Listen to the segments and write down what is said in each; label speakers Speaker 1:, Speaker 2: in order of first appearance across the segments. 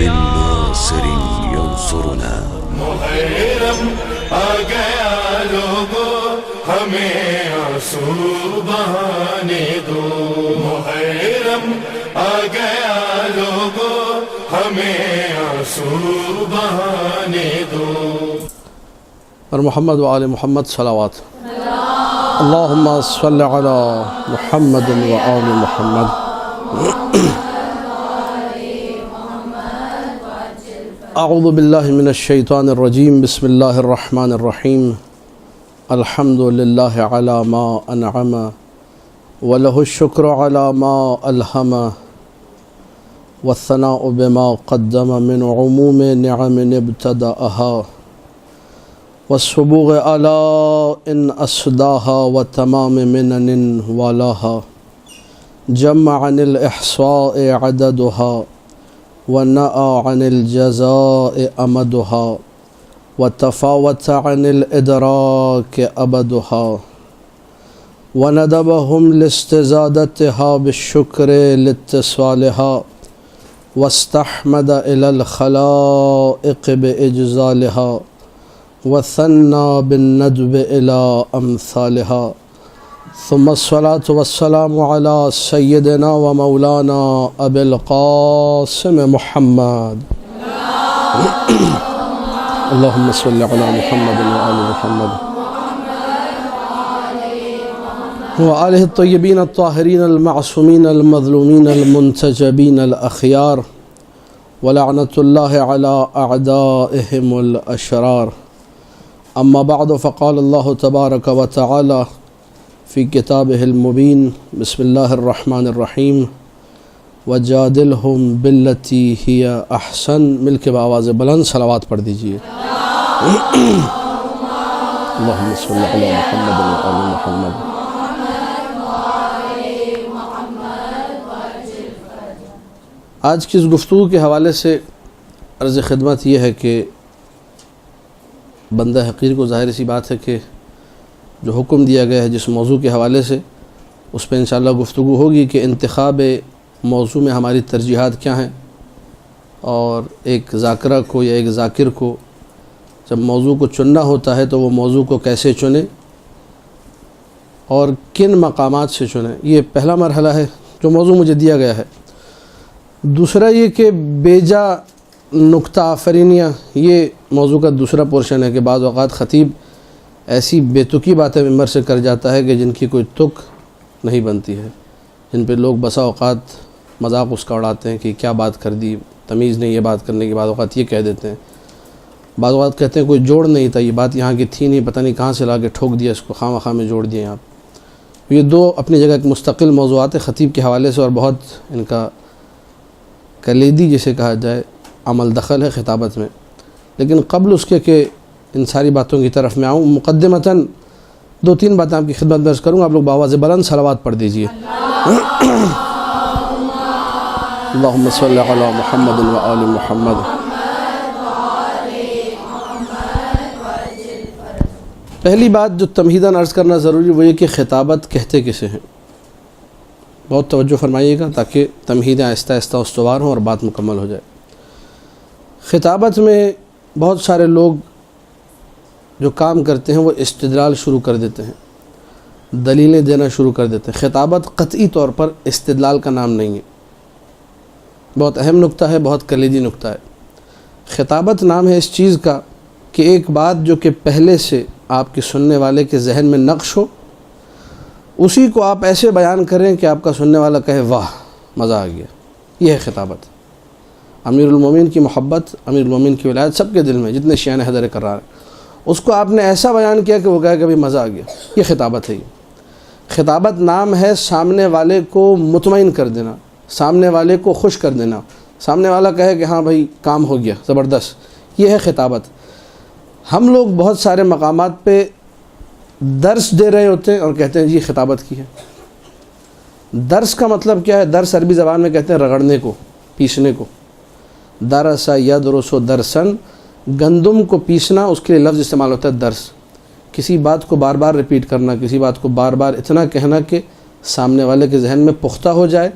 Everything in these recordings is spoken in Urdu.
Speaker 1: من ناصر ينصرنا
Speaker 2: محرم آ گیا لوگوں ہمیں آنسو بہانے دو محرم آ گیا لوگوں ہمیں آنسو بہانے دو
Speaker 3: اور محمد و آل محمد صلوات اللہم صلی علی محمد و آل محمد اعوذ باللہ من الشیطان الرجیم بسم اللہ الرحمن الرحیم الحمد للہ علی ما انعم ولہ الشکر علی ما الہم والثناء بما قدم من عموم نعم ابتدأها والصبوغ علی ان اسداها وتمام منن والاها جمع عن الإحصاء عددها ونأى عن الجزاء أمدها وتفاوت عن الإدراك أبدها وندبهم لاستزادتها بالشكر لاتصالها واستحمد إلى الخلائق بإجزالها وثنى بالندب إلى أمثالها ثم الصلاة والسلام على سيدنا ومولانا أبي القاسم محمد اللهم صل على محمد وآل محمد وآله الطيبين الطاهرين المعصومين المظلومين المنتجبين الأخيار ولعنة الله على أعدائهم الأشرار أما بعد فقال الله تبارك وتعالى في كتابه المبين بسم الله الرحمن الرحيم وجادلهم بالتي هي أحسن مل کے بآواز بلند صلوات پڑھ دیجئے اللهم صل على محمد وآل محمد آج کی اس گفتگو کے حوالے سے عرض خدمت یہ ہے کہ بندہ حقیر کو ظاہر سی بات ہے کہ جو حکم دیا گیا ہے جس موضوع کے حوالے سے اس پہ انشاءاللہ گفتگو ہوگی کہ انتخاب موضوع میں ہماری ترجیحات کیا ہیں اور ایک ذاکرہ کو یا ایک ذاکر کو جب موضوع کو چننا ہوتا ہے تو وہ موضوع کو کیسے چنے اور کن مقامات سے چنے یہ پہلا مرحلہ ہے جو موضوع مجھے دیا گیا ہے دوسرا یہ کہ بیجا نکتہ آفرینیاں یہ موضوع کا دوسرا پورشن ہے کہ بعض اوقات خطیب ایسی بے تکی باتیں ممبر سے کر جاتا ہے کہ جن کی کوئی تک نہیں بنتی ہے جن پہ لوگ بسا اوقات مذاق اس کا اڑاتے ہیں کہ کیا بات کر دی تمیز نہیں یہ بات کرنے کی بعض اوقات یہ کہہ دیتے ہیں بعض اوقات کہتے ہیں کوئی جوڑ نہیں تھا یہ بات یہاں کی تھی نہیں پتہ نہیں کہاں سے لا کے ٹھوک دیا اس کو خواہ مخواہ میں جوڑ دیے آپ یہ دو اپنی جگہ ایک مستقل موضوعات ہیں خطیب کے حوالے سے اور بہت ان کا کلیدی جسے کہا جائے عمل دخل ہے خطابت میں لیکن قبل اس کے کہ ان ساری باتوں کی طرف میں آؤں مقدمتاً دو تین باتیں آپ کی خدمت میں عرض کروں گا آپ لوگ بآواز بلند صلوات پڑھ دیجئے اللہم صلی علی محمد و آل محمد پہلی بات جو تمہیداً عرض کرنا ضروری وہ یہ کہ خطابت کہتے کسے ہیں بہت توجہ فرمائیے گا تاکہ تمہیدیں آہستہ آہستہ استوار ہوں اور بات مکمل ہو جائے خطابت میں بہت سارے لوگ جو کام کرتے ہیں وہ استدلال شروع کر دیتے ہیں دلیلیں دینا شروع کر دیتے ہیں خطابت قطعی طور پر استدلال کا نام نہیں ہے بہت اہم نکتہ ہے بہت کلیدی نکتہ ہے خطابت نام ہے اس چیز کا کہ ایک بات جو کہ پہلے سے آپ کے سننے والے کے ذہن میں نقش ہو اسی کو آپ ایسے بیان کریں کہ آپ کا سننے والا کہے واہ مزہ آ گیا یہ ہے خطابت امیر المومنین کی محبت امیر المومنین کی ولایت سب کے دل میں جتنے شیعہ حیدر کرار ہیں اس کو آپ نے ایسا بیان کیا کہ وہ کہے کہ بھی مزہ آ گیا یہ خطابت ہے خطابت نام ہے سامنے والے کو مطمئن کر دینا سامنے والے کو خوش کر دینا سامنے والا کہے کہ ہاں بھائی کام ہو گیا زبردست یہ ہے خطابت ہم لوگ بہت سارے مقامات پہ درس دے رہے ہوتے ہیں اور کہتے ہیں جی خطابت کی ہے درس کا مطلب کیا ہے درس عربی زبان میں کہتے ہیں رگڑنے کو پیسنے کو درس یدرس درسن گندم کو پیسنا اس کے لیے لفظ استعمال ہوتا ہے درس کسی بات کو بار بار ریپیٹ کرنا کسی بات کو بار بار اتنا کہنا کہ سامنے والے کے ذہن میں پختہ ہو جائے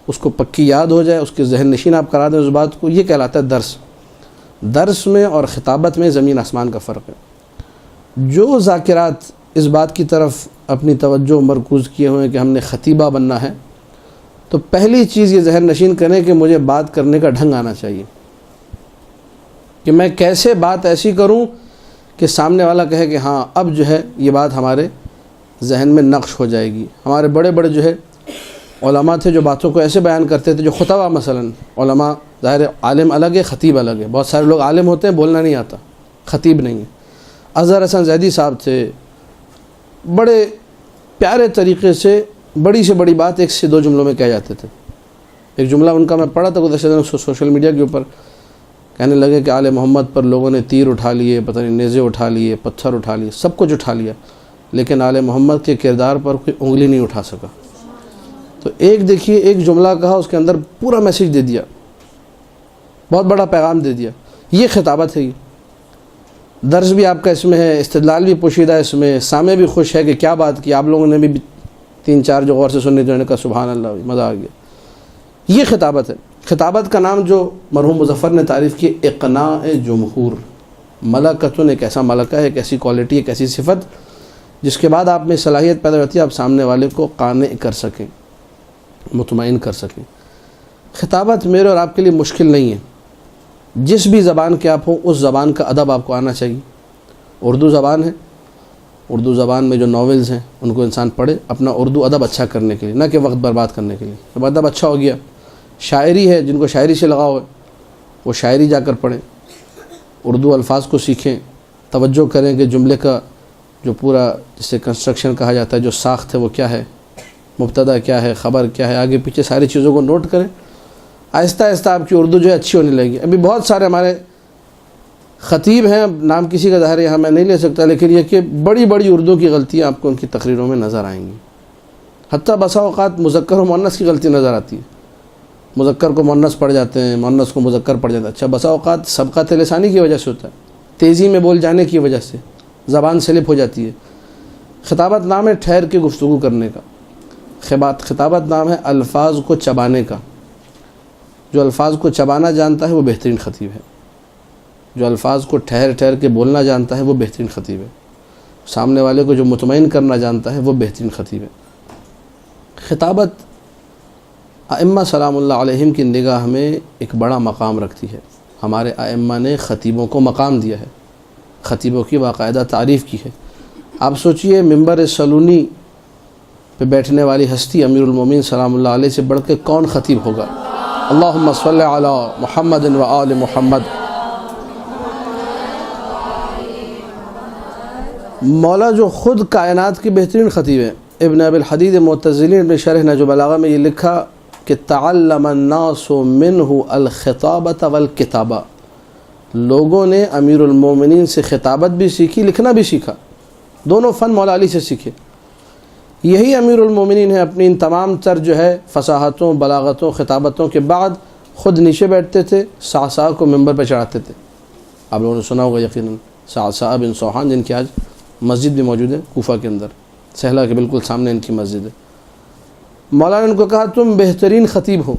Speaker 3: اس کو پکی یاد ہو جائے، اس کے ذہن نشین آپ کرا دیں اس بات کو، یہ کہلاتا ہے درس۔ درس میں اور خطابت میں زمین آسمان کا فرق ہے۔ جو ذاکرات اس بات کی طرف اپنی توجہ مرکوز کیے ہوئے ہیں کہ ہم نے خطیبہ بننا ہے، تو پہلی چیز یہ ذہن نشین کریں کہ مجھے بات کرنے کا ڈھنگ آنا چاہیے، کہ میں کیسے بات ایسی کروں کہ سامنے والا کہے کہ ہاں اب جو ہے یہ بات ہمارے ذہن میں نقش ہو جائے گی۔ ہمارے بڑے بڑے جو ہے علماء تھے جو باتوں کو ایسے بیان کرتے تھے، جو خطبہ مثلا، علماء ظاہر عالم الگ ہے، خطیب الگ ہے۔ بہت سارے لوگ عالم ہوتے ہیں بولنا نہیں آتا، خطیب نہیں ہے۔ اظہر حسن زیدی صاحب تھے، بڑے پیارے طریقے سے بڑی سے بڑی بات ایک سے دو جملوں میں کہہ جاتے تھے۔ ایک جملہ ان کا میں پڑھا تھا گزشتہ دنوں سوشل میڈیا کے اوپر، کہنے لگے کہ آل محمد پر لوگوں نے تیر اٹھا لیے، پتہ نہیں نیزے اٹھا لیے، پتھر اٹھا لیے، سب کچھ اٹھا لیا، لیکن آل محمد کے کردار پر کوئی انگلی نہیں اٹھا سکا۔ تو ایک دیکھیے، ایک جملہ کہا، اس کے اندر پورا میسیج دے دیا، بہت بڑا پیغام دے دیا۔ یہ خطابت ہے، یہ درس بھی آپ کا اس میں ہے، استدلال بھی پوشیدہ ہے اس میں، سامع بھی خوش ہے کہ کیا بات کی، آپ لوگوں نے بھی تین چار جو غور سے سننے جو نے کہا سبحان اللہ، مزہ آ گیا۔ یہ خطابت ہے۔ خطابت کا نام جو مرحوم مظفر نے تعریف کی، اقناع جمہور۔ ملکتن ایک ایسا ملکہ ہے، ایک ایسی کوالٹی، ایک ایسی صفت جس کے بعد آپ میں صلاحیت پیدا ہوتی ہے، آپ سامنے والے کو قانع کر سکیں، مطمئن کر سکیں۔ خطابت میرے اور آپ کے لیے مشکل نہیں ہے، جس بھی زبان کے آپ ہوں اس زبان کا ادب آپ کو آنا چاہیے۔ اردو زبان ہے، اردو زبان میں جو ناولز ہیں ان کو انسان پڑھے اپنا اردو ادب اچھا کرنے کے لیے، نہ کہ وقت برباد کرنے کے لیے۔ جب ادب اچھا ہو گیا، شاعری ہے، جن کو شاعری سے لگاؤ ہے وہ شاعری جا کر پڑھیں، اردو الفاظ کو سیکھیں، توجہ کریں کہ جملے کا جو پورا جسے کنسٹرکشن کہا جاتا ہے، جو ساخت ہے وہ کیا ہے، مبتدا کیا ہے، خبر کیا ہے، آگے پیچھے ساری چیزوں کو نوٹ کریں۔ آہستہ آہستہ آپ کی اردو جو ہے اچھی ہونے لگی۔ ابھی بہت سارے ہمارے خطیب ہیں، نام کسی کا ظاہر یہاں میں نہیں لے سکتا، لیکن یہ کہ بڑی بڑی اردو کی غلطیاں آپ کو ان کی تقریروں میں نظر آئیں گی۔ حتیٰ بسا اوقات مذکر و مؤنث کی غلطی نظر آتی ہے، مذکر کو مؤنث پڑھ جاتے ہیں، مؤنث کو مذکر پڑھ جاتے ہیں۔ اچھا، بسا اوقات سبقت لسانی کی وجہ سے ہوتا ہے، تیزی میں بول جانے کی وجہ سے زبان سلپ ہو جاتی ہے۔ خطابت نام ہے ٹھہر کے گفتگو کرنے کا، خطابت نام ہے الفاظ کو چبانے کا۔ جو الفاظ کو چبانا جانتا ہے وہ بہترین خطیب ہے، جو الفاظ کو ٹھہر ٹھہر کے بولنا جانتا ہے وہ بہترین خطیب ہے، سامنے والے کو جو مطمئن کرنا جانتا ہے وہ بہترین خطیب ہے۔ خطابت ائمہ سلام اللہ علیہم کی نگاہ میں ایک بڑا مقام رکھتی ہے۔ ہمارے ائمہ نے خطیبوں کو مقام دیا ہے، خطیبوں کی باقاعدہ تعریف کی ہے۔ آپ سوچئے، ممبر سلونی پہ بیٹھنے والی ہستی امیر المومنین سلام اللہ علیہ سے بڑھ کے کون خطیب ہوگا؟ اللہم صلی علی محمد و آل محمد۔ مولا جو خود کائنات کی بہترین خطیب ہے، ابن ابی الحدید معتزلی نے شرح نہج البلاغہ میں یہ لکھا کہ تعلم الناس منہ الخطابۃ والکتابہ، لوگوں نے امیر المومنین سے خطابت بھی سیکھی، لکھنا بھی سیکھا، دونوں فن مولا علی سے سیکھے۔ یہی امیر المومنین ہے، اپنی ان تمام تر جو ہے فصاحتوں، بلاغتوں، خطابتوں کے بعد خود نیچے بیٹھتے تھے، صعصع کو ممبر پہ چڑھاتے تھے۔ آپ لوگوں نے سنا ہوگا یقیناً صعصع بن صوحان، جن کی آج مسجد بھی موجود ہے کوفہ کے اندر، سہلا کے بالکل سامنے ان کی مسجد ہے۔ مولانا نے ان کو کہا تم بہترین خطیب ہو،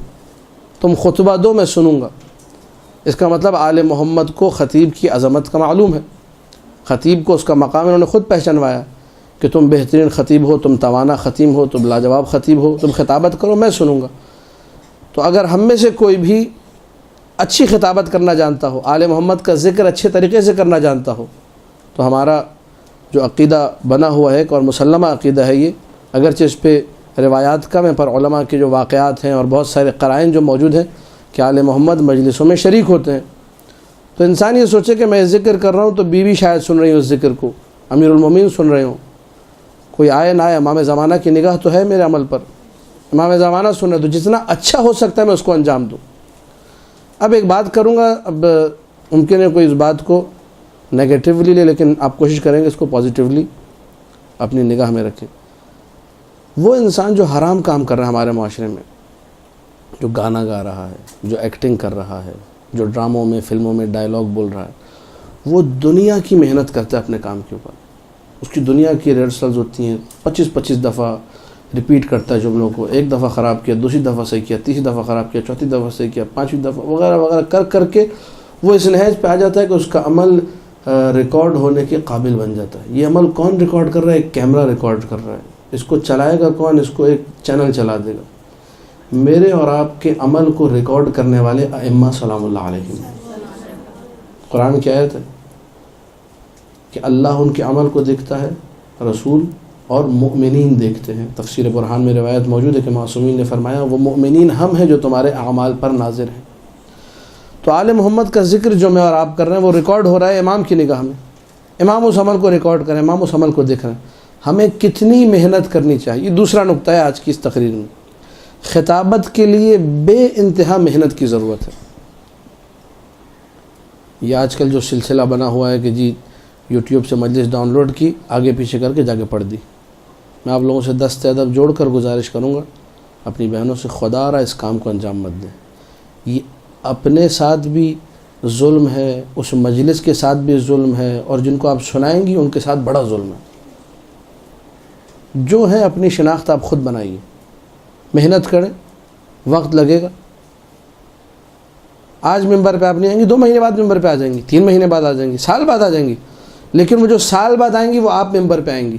Speaker 3: تم خطبہ دو، میں سنوں گا۔ اس کا مطلب آل محمد کو خطیب کی عظمت کا معلوم ہے، خطیب کو اس کا مقام انہوں نے خود پہچانوایا کہ تم بہترین خطیب ہو، تم توانا خطیب ہو، تم لاجواب خطیب ہو، تم خطابت کرو، میں سنوں گا۔ تو اگر ہم میں سے کوئی بھی اچھی خطابت کرنا جانتا ہو، آل محمد کا ذکر اچھے طریقے سے کرنا جانتا ہو، تو ہمارا جو عقیدہ بنا ہوا ہے اور مسلمہ عقیدہ ہے یہ، اگرچہ اس پہ روایات کم ہیں پر علماء کے جو واقعات ہیں اور بہت سارے قرائن جو موجود ہیں کہ آل محمد مجلسوں میں شریک ہوتے ہیں، تو انسان یہ سوچے کہ میں ذکر کر رہا ہوں تو بیوی شاید سن رہی ہوں اس ذکر کو، امیر المومنین سن رہے ہوں، کوئی آئے نہ آئے، امام زمانہ کی نگاہ تو ہے میرے عمل پر، امام زمانہ سن رہے، تو جتنا اچھا ہو سکتا ہے میں اس کو انجام دوں۔ اب ایک بات کروں گا، اب ممکن ہے کوئی اس بات کو نیگیٹیولی لے، لیکن آپ کوشش کریں گے اس کو پازیٹیولی اپنی نگاہ میں رکھیں۔ وہ انسان جو حرام کام کر رہا ہے ہمارے معاشرے میں، جو گانا گا رہا ہے، جو ایکٹنگ کر رہا ہے، جو ڈراموں میں فلموں میں ڈائلاگ بول رہا ہے، وہ دنیا کی محنت کرتا ہے اپنے کام کے اوپر، اس کی دنیا کی ریہرسلز ہوتی ہیں 25 دفعہ، ریپیٹ کرتا ہے جملوں کو، ایک دفعہ خراب کیا، دوسری دفعہ صحیح کیا، تیسری دفعہ خراب کیا، چوتھی دفعہ صحیح کیا، پانچویں دفعہ وغیرہ وغیرہ کر کر کے وہ اس نہج پہ آ جاتا ہے کہ اس کا عمل ریکارڈ ہونے کے قابل بن جاتا ہے۔ یہ عمل کون ریکارڈ کر رہا ہے؟ ایک کیمرہ ریکارڈ کر رہا ہے۔ اس کو چلائے گا کون؟ اس کو ایک چینل چلا دے گا۔ میرے اور آپ کے عمل کو ریکارڈ کرنے والے ائمہ سلام اللہ علیہم، قرآن کی آیت ہے کہ اللہ ان کے عمل کو دیکھتا ہے، رسول اور مؤمنین دیکھتے ہیں۔ تفسیر برہان میں روایت موجود ہے کہ معصومین نے فرمایا وہ مؤمنین ہم ہیں جو تمہارے اعمال پر ناظر ہیں۔ تو آل محمد کا ذکر جو میں اور آپ کر رہے ہیں وہ ریکارڈ ہو رہا ہے امام کی نگاہ میں، امام اس عمل کو ریکارڈ کریں، امام اس عمل کو دیکھ رہے ہیں۔ ہمیں کتنی محنت کرنی چاہیے، دوسرا نقطہ ہے آج کی اس تقریر میں۔ خطابت کے لیے بے انتہا محنت کی ضرورت ہے۔ یہ آج کل جو سلسلہ بنا ہوا ہے کہ جی یوٹیوب سے مجلس ڈاؤن لوڈ کی، آگے پیچھے کر کے جا کے پڑھ دی، میں آپ لوگوں سے دست ادب جوڑ کر گزارش کروں گا اپنی بہنوں سے، خدا را اس کام کو انجام مت دیں۔ یہ اپنے ساتھ بھی ظلم ہے، اس مجلس کے ساتھ بھی ظلم ہے، اور جن کو آپ سنائیں گی ان کے ساتھ بڑا ظلم ہے۔ جو ہے اپنی شناخت آپ خود بنائیے، محنت کریں، وقت لگے گا۔ آج ممبر پہ آپ نہیں آئیں گی، 2 مہینے بعد ممبر پہ آ جائیں گی، 3 مہینے بعد آ جائیں گی، سال بعد آ جائیں گی، لیکن وہ جو سال بعد آئیں گی وہ آپ ممبر پہ آئیں گی۔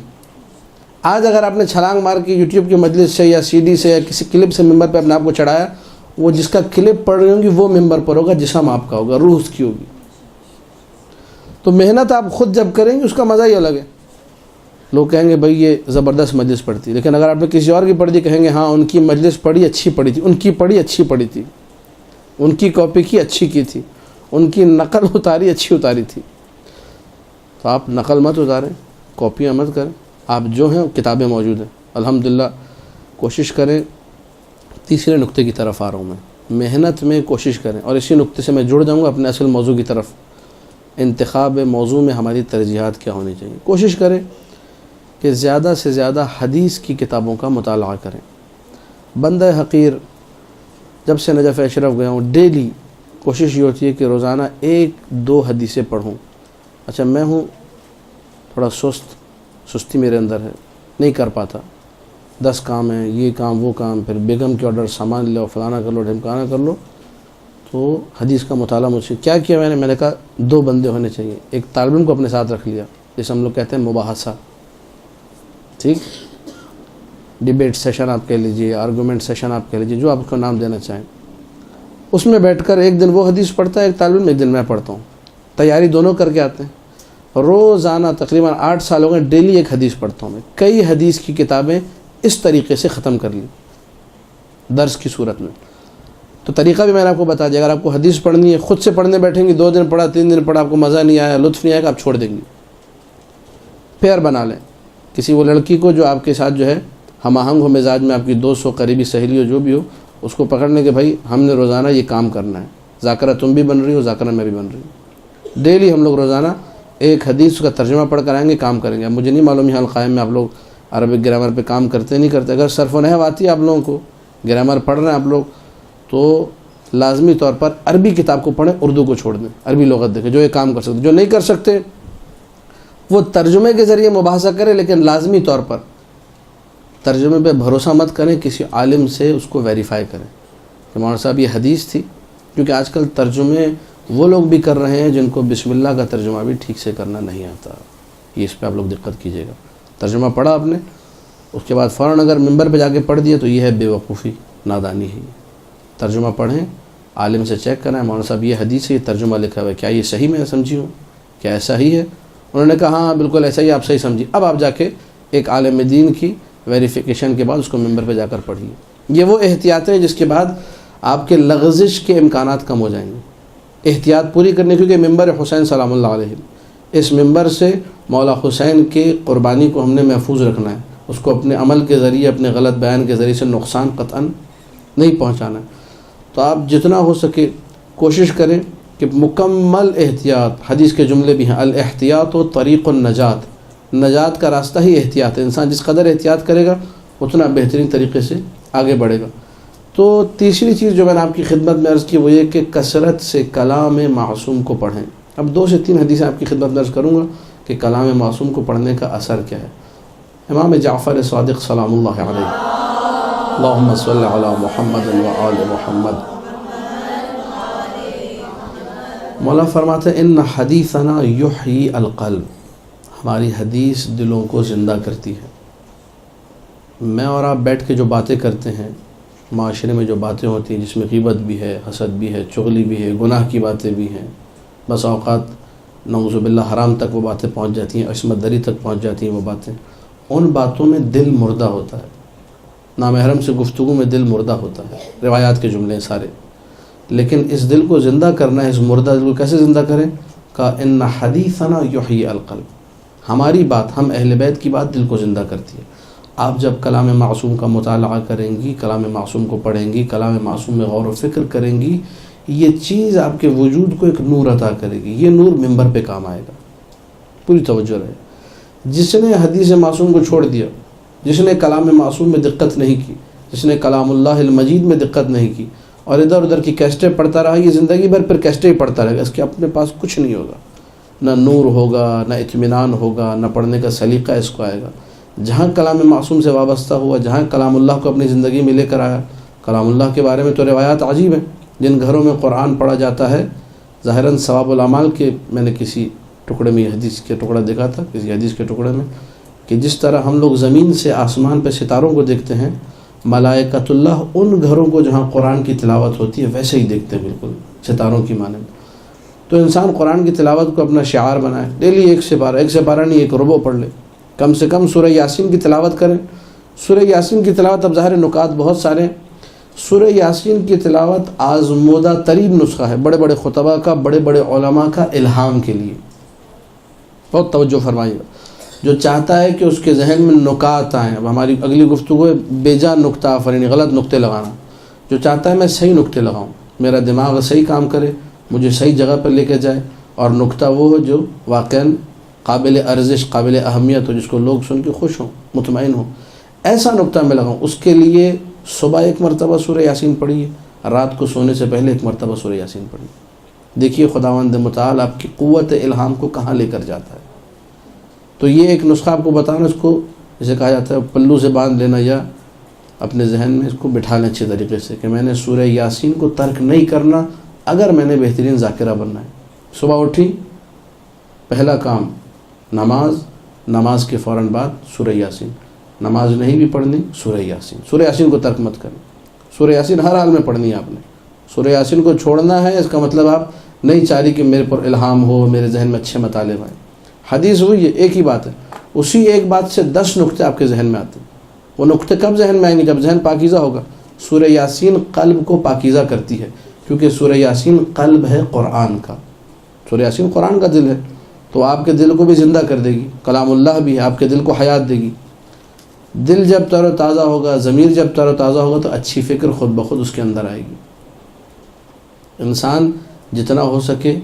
Speaker 3: آج اگر آپ نے چھلانگ مار کے یوٹیوب کی مجلس سے یا CD سے یا کسی کلپ سے ممبر پہ اپنے آپ کو چڑھایا، وہ جس کا کلپ پڑھ رہی ہوں گی وہ ممبر پر ہوگا، جسم آپ کا ہوگا، روح اس کی ہوگی۔ تو محنت آپ خود جب کریں گے اس کا مزہ ہی الگ ہے۔ لوگ کہیں گے بھائی یہ زبردست مجلس پڑھتی، لیکن اگر آپ نے کسی اور کی پڑھ دی کہیں گے ہاں ان کی مجلس پڑھی اچھی پڑھی تھی، ان کی پڑھی اچھی پڑھی تھی، ان کی کاپی کی اچھی کی تھی، ان کی نقل اتاری اچھی اتاری تھی۔ تو آپ نقل مت اتاریں، کاپیاں مت کریں، آپ جو ہیں کتابیں موجود ہیں الحمدللہ۔ کوشش کریں، تیسرے نقطے کی طرف آ رہا ہوں میں، محنت میں کوشش کریں، اور اسی نقطے سے میں جڑ جاؤں گا اپنے اصل موضوع کی طرف۔ انتخاب موضوع میں ہماری ترجیحات کیا ہونی چاہیے؟ کوشش کریں کہ زیادہ سے زیادہ حدیث کی کتابوں کا مطالعہ کریں۔ بندہ حقیر جب سے نجف اشرف گیا ہوں، ڈیلی کوشش یہ ہوتی ہے کہ روزانہ 1-2 حدیثیں پڑھوں۔ اچھا میں ہوں تھوڑا سستی میرے اندر ہے، نہیں کر پاتا، 10 کام ہیں، یہ کام وہ کام، پھر بیگم کے آرڈر، سامان لو، فلانا کر لو، ڈھمکانا کر لو۔ تو حدیث کا مطالعہ مجھ سے کیا کیا میں نے کہا 2 بندے ہونے چاہیے۔ ایک طالب علم کو اپنے ساتھ رکھ لیا، جسے ہم لوگ کہتے ہیں مباحثہ، ٹھیک، ڈیبیٹ سیشن آپ کہہ لیجئے، آرگومنٹ سیشن آپ کہہ لیجئے، جو آپ کو نام دینا چاہیں۔ اس میں بیٹھ کر ایک دن وہ حدیث پڑھتا ہے ایک طالب علم، ایک دن میں پڑھتا ہوں، تیاری دونوں کر کے آتے ہیں۔ روزانہ تقریباً 8 سال ہو گئے ڈیلی ایک حدیث پڑھتا ہوں میں۔ کئی حدیث کی کتابیں اس طریقے سے ختم کر لی درس کی صورت میں۔ تو طریقہ بھی میں نے آپ کو بتا دیا، اگر آپ کو حدیث پڑھنی ہے خود سے پڑھنے بیٹھیں گی، 2 دن پڑھا 3 دن پڑھا، آپ کو مزہ نہیں آیا، لطف نہیں آیا کہ آپ چھوڑ دیں گی۔ پیئر بنا لیں، کسی وہ لڑکی کو جو آپ کے ساتھ جو ہے ہم آہنگ ہو مزاج میں، آپ کی دوست ہو، قریبی سہیلی ہو، جو بھی ہو، اس کو پکڑنے کے بھائی ہم نے روزانہ یہ کام کرنا ہے، ذاکرہ تم بھی بن رہی ہو، ذاکرہ میں بھی بن رہی ہوں۔ ڈیلی ہم لوگ روزانہ ایک حدیث کا ترجمہ پڑھ کر آئیں گے، کام کریں گے۔ اب مجھے نہیں معلوم یہاں القائم میں آپ لوگ عربک گرامر پہ کام کرتے نہیں کرتے۔ اگر صرف و نحو آتی ہے آپ لوگوں کو، گرامر پڑھ رہے ہیں آپ لوگ، تو لازمی طور پر عربی کتاب کو پڑھیں، اردو کو چھوڑ دیں، عربی لغت دیکھیں، جو یہ کام کر سکتے۔ جو نہیں کر سکتے وہ ترجمے کے ذریعے مباحثہ کریں، لیکن لازمی طور پر ترجمے پہ بھروسہ مت کریں، کسی عالم سے اس کو ویریفائی کریں کہ مولانا صاحب یہ حدیث تھی، کیونکہ آج کل ترجمے وہ لوگ بھی کر رہے ہیں جن کو بسم اللہ کا ترجمہ بھی ٹھیک سے کرنا نہیں آتا۔ یہ اس پہ آپ لوگ دقت کیجیے گا۔ ترجمہ پڑھا آپ نے، اس کے بعد فوراً اگر ممبر پہ جا کے پڑھ دیے تو یہ ہے بے وقوفی، نادانی ہے۔ ترجمہ پڑھیں، عالم سے چیک کریں، مولانا صاحب یہ حدیث ہے، یہ ترجمہ لکھا ہوا ہے، کیا یہ صحیح میں سمجھی ہوں، کیا ایسا ہی ہے؟ انہوں نے کہا ہاں بالکل ایسا ہی، آپ صحیح سمجھی۔ اب آپ جا کے ایک عالم دین کی ویریفیکیشن کے بعد اس کو ممبر پہ جا کر پڑھیے۔ یہ وہ احتیاطیں ہیں جس کے بعد آپ کے لغزش کے امکانات کم ہو جائیں گے۔ احتیاط پوری کرنے، کیونکہ ممبر حسین سلام اللہ علیہ، اس ممبر سے مولا حسین کے قربانی کو ہم نے محفوظ رکھنا ہے، اس کو اپنے عمل کے ذریعے، اپنے غلط بیان کے ذریعے سے نقصان قطعاً نہیں پہنچانا ہے۔ تو آپ جتنا ہو سکے کوشش کریں کہ مکمل احتیاط، حدیث کے جملے بھی ہیں، الاحتیاط و طریق النجات، نجات کا راستہ ہی احتیاط ہے۔ انسان جس قدر احتیاط کرے گا اتنا بہترین طریقے سے آگے بڑھے گا۔ تو تیسری چیز جو میں نے آپ کی خدمت میں عرض کی وہ یہ کہ کثرت سے کلام معصوم کو پڑھیں۔ اب 2 سے 3 حدیثیں آپ کی خدمت میں عرض کروں گا کہ کلام معصوم کو پڑھنے کا اثر کیا ہے۔ امام جعفر صادق سلام اللہ علیہ، اللہم صلی علی محمد و آل محمد، مولا فرماتے ہیں ان حدیثنا یحیی القلب، ہماری حدیث دلوں کو زندہ کرتی ہے۔ میں اور آپ بیٹھ کے جو باتیں کرتے ہیں، معاشرے میں جو باتیں ہوتی ہیں جس میں غیبت بھی ہے، حسد بھی ہے، چغلی بھی ہے، گناہ کی باتیں بھی ہیں، بس اوقات نعوذ باللہ حرام تک وہ باتیں پہنچ جاتی ہیں، عصمت دری تک پہنچ جاتی ہیں وہ باتیں، ان باتوں میں دل مردہ ہوتا ہے، نامحرم سے گفتگو میں دل مردہ ہوتا ہے، روایات کے جملے سارے، لیکن اس دل کو زندہ کرنا ہے، اس مردہ دل کو کیسے زندہ کریں؟ کہا ان حدیثنا یحیی القلب، ہماری بات، ہم اہل بیت کی بات دل کو زندہ کرتی ہے۔ آپ جب کلام معصوم کا مطالعہ کریں گی، کلام معصوم کو پڑھیں گی، کلام معصوم میں غور و فکر کریں گی، یہ چیز آپ کے وجود کو ایک نور عطا کرے گی، یہ نور منبر پہ کام آئے گا۔ پوری توجہ رہے، جس نے حدیث معصوم کو چھوڑ دیا، جس نے کلام معصوم میں دقت نہیں کی، جس نے کلام اللہ المجید میں دقت نہیں کی اور ادھر ادھر کی کیسٹیں پڑھتا رہا، یہ زندگی بھر پھر کیسٹیں ہی پڑھتا رہے گا، اس کے اپنے پاس کچھ نہیں ہوگا، نہ نور ہوگا، نہ اطمینان ہوگا، نہ پڑھنے کا سلیقہ اس کو آئے گا۔ جہاں کلام معصوم سے وابستہ ہوا، جہاں کلام اللہ کو اپنی زندگی میں لے کر آیا، کلام اللہ کے بارے میں تو روایات عجیب ہیں، جن گھروں میں قرآن پڑھا جاتا ہے ظاہراً ثواب الاعمال کے، میں نے کسی ٹکڑے میں حدیث کے ٹکڑا دیکھا تھا، کسی حدیث کے ٹکڑے میں، کہ جس طرح ہم لوگ زمین سے آسمان پہ ستاروں کو دیکھتے ہیں، ملائکۃ اللہ ان گھروں کو جہاں قرآن کی تلاوت ہوتی ہے ویسے ہی دیکھتے ہیں، بالکل ستاروں کی مانند۔ تو انسان قرآن کی تلاوت کو اپنا شعار بنائے، ڈیلی ایک سپارہ نہیں، ایک ربع پڑھ لے، کم سے کم سورہ یاسین کی تلاوت کریں۔ سورہ یاسین کی تلاوت، اب ظاہر نکات بہت سارے ہیں، سورہ یاسین کی تلاوت آزمودہ ترین نسخہ ہے بڑے بڑے خطبہ کا، بڑے بڑے علماء کا الہام کے لیے۔ بہت توجہ فرمائیے گا، جو چاہتا ہے کہ اس کے ذہن میں نکات آئیں، اب ہماری اگلی گفتگو ہے بے جان نکتہ آفرینی، غلط نقطے لگانا، جو چاہتا ہے میں صحیح نقطے لگاؤں، میرا دماغ صحیح کام کرے، مجھے صحیح جگہ پر لے کے جائے، اور نقطہ وہ ہو جو واقعاً قابل ارزش، قابل اہمیت ہو، جس کو لوگ سن کے خوش ہوں، مطمئن ہوں، ایسا نقطہ میں لگاؤں۔ اس کے لیے صبح ایک مرتبہ سورہ یاسین پڑھیے، رات کو سونے سے پہلے ایک مرتبہ سورہ یاسین پڑھیے، دیکھیے خداوند متعال آپ کی قوت الہام کو کہاں لے کر جاتا ہے۔ تو یہ ایک نسخہ آپ کو بتانا، اس کو جسے کہا جاتا ہے پلو سے باندھ لینا، یا اپنے ذہن میں اس کو بٹھا لیں اچھے طریقے سے کہ میں نے سورہ یاسین کو ترک نہیں کرنا اگر میں نے بہترین ذاکرہ بننا ہے۔ صبح اٹھی، پہلا کام نماز کے فوراً بعد سورہ یاسین، نماز نہیں بھی پڑھنی سورہ یاسین، سورہ یاسین کو ترک مت کریں، سورہ یاسین ہر حال میں پڑھنی ہے آپ نے۔ سورہ یاسین کو چھوڑنا ہے، اس کا مطلب آپ نہیں چاہ رہی کہ میرے پر الہام ہو، میرے ذہن میں اچھے مطالب آئے۔ حدیث ہوئی ہے، ایک ہی بات ہے، اسی ایک بات سے 10 نقطے آپ کے ذہن میں آتے ہیں۔ وہ نقطے کب ذہن میں آئیں گے؟ جب ذہن پاکیزہ ہوگا۔ سورہ یاسین قلب کو پاکیزہ کرتی ہے، کیونکہ سورہ یاسین قلب ہے قرآن کا، سورہ یاسین قرآن کا دل ہے، تو آپ کے دل کو بھی زندہ کر دے گی، کلام اللہ بھی ہے، آپ کے دل کو حیات دے گی۔ دل جب تر و تازہ ہوگا، ضمیر جب تر و تازہ ہوگا، تو اچھی فکر خود بخود اس کے اندر آئے گی۔ انسان جتنا ہو سکے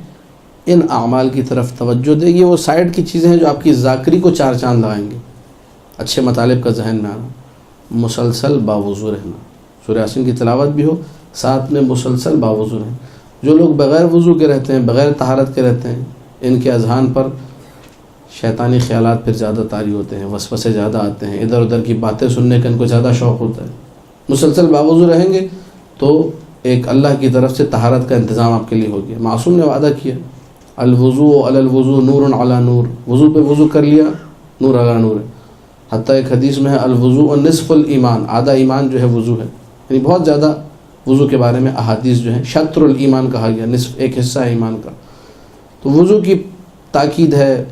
Speaker 3: ان اعمال کی طرف توجہ دے، یہ وہ سائڈ کی چیزیں ہیں جو آپ کی ذاکری کو 4 چاند لگائیں گے۔ اچھے مطالب کا ذہن میں آنا، مسلسل باوضو رہنا، سورہ یاسین کی تلاوت بھی ہو، ساتھ میں مسلسل باوضو رہیں۔ جو لوگ بغیر وضو کے رہتے ہیں، بغیر طہارت کے رہتے ہیں، ان کے اذہان پر شیطانی خیالات پھر زیادہ طاری ہوتے ہیں، وسوسے زیادہ آتے ہیں، ادھر ادھر کی باتیں سننے کا ان کو زیادہ شوق ہوتا ہے۔ مسلسل باوضو رہیں گے تو ایک اللہ کی طرف سے طہارت کا انتظام آپ کے لیے ہو گیا۔ معصوم نے وعدہ کیا، الوضوء علی الوضوء نور علی نور، وضو پہ وضو کر لیا، نور علی نور ہے۔ حتیٰ ایک حدیث میں ہے الوضوء نصف الایمان، آدھا ایمان جو ہے وضو ہے، یعنی بہت زیادہ وضو کے بارے میں احادیث جو ہیں، شطر الایمان کہا گیا، نصف ایک حصہ ہے ایمان کا۔ تو وضو کی تاکید ہے،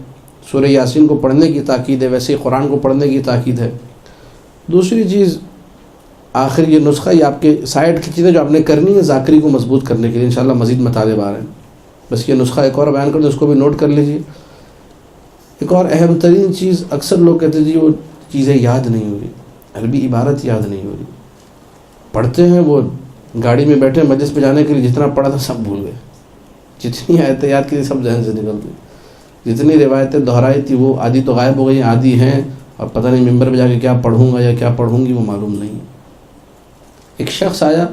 Speaker 3: سورہ یاسین کو پڑھنے کی تاکید ہے، ویسے ہی قرآن کو پڑھنے کی تاکید ہے۔ دوسری چیز آخر یہ نسخہ، یہ آپ کے سائڈ کی چیزیں جو آپ نے کرنی ہے ذاکری کو مضبوط کرنے کے لیے، انشاءاللہ مزید مطالب آ رہے ہیں، بس یہ نسخہ ایک اور بیان کر دیں، اس کو بھی نوٹ کر لیجیے۔ ایک اور اہم ترین چیز، اکثر لوگ کہتے ہیں جی وہ چیزیں یاد نہیں ہو رہی، عربی عبارت یاد نہیں ہو رہی، پڑھتے ہیں، وہ گاڑی میں بیٹھے مجلس پہ جانے کے لیے جتنا پڑھا تھا سب بھول گئے، جتنی آیتیں یاد کی تھی سب ذہن سے نکل گئی، جتنی روایتیں دہرائی تھی وہ آدھی تو غائب ہو گئی، آدھی ہیں اور پتہ نہیں ممبر پہ جا کے کیا پڑھوں گا یا کیا پڑھوں گی وہ معلوم نہیں۔ ایک شخص آیا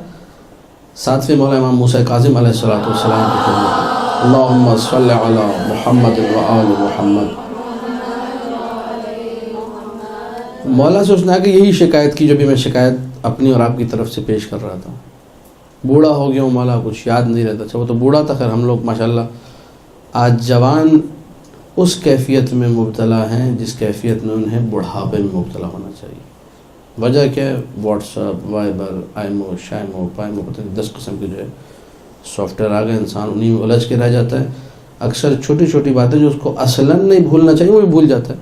Speaker 3: 7ویں مولا امام موسیٰ کاظم علیہ الصلوۃ والسلام کی خدمت، اللہم صلی علی محمد و آل محمد، مولا سے اس نے آ کے یہی شکایت کی جو بھی میں شکایت اپنی اور آپ کی طرف سے پیش کر رہا تھا. بوڑھا ہو گیا ہوں مولا, کچھ یاد نہیں رہتا. اچھا وہ تو بوڑھا تھا, خیر ہم لوگ ماشاءاللہ آج جوان اس کیفیت میں مبتلا ہیں جس کیفیت میں انہیں بڑھاپے میں مبتلا ہونا چاہیے. وجہ کیا ہے؟ واٹس ایپ, وائبر, آئیمو, شائمو, پائمو, پتہ نہیں 10 قسم کے جو ہے سافٹ ویئر آ گئے, انسان انہیں میں الجھ کے رہ جاتا ہے. اکثر چھوٹی چھوٹی باتیں جو اس کو اصلاً نہیں بھولنا چاہیے وہ بھی بھول جاتا ہے,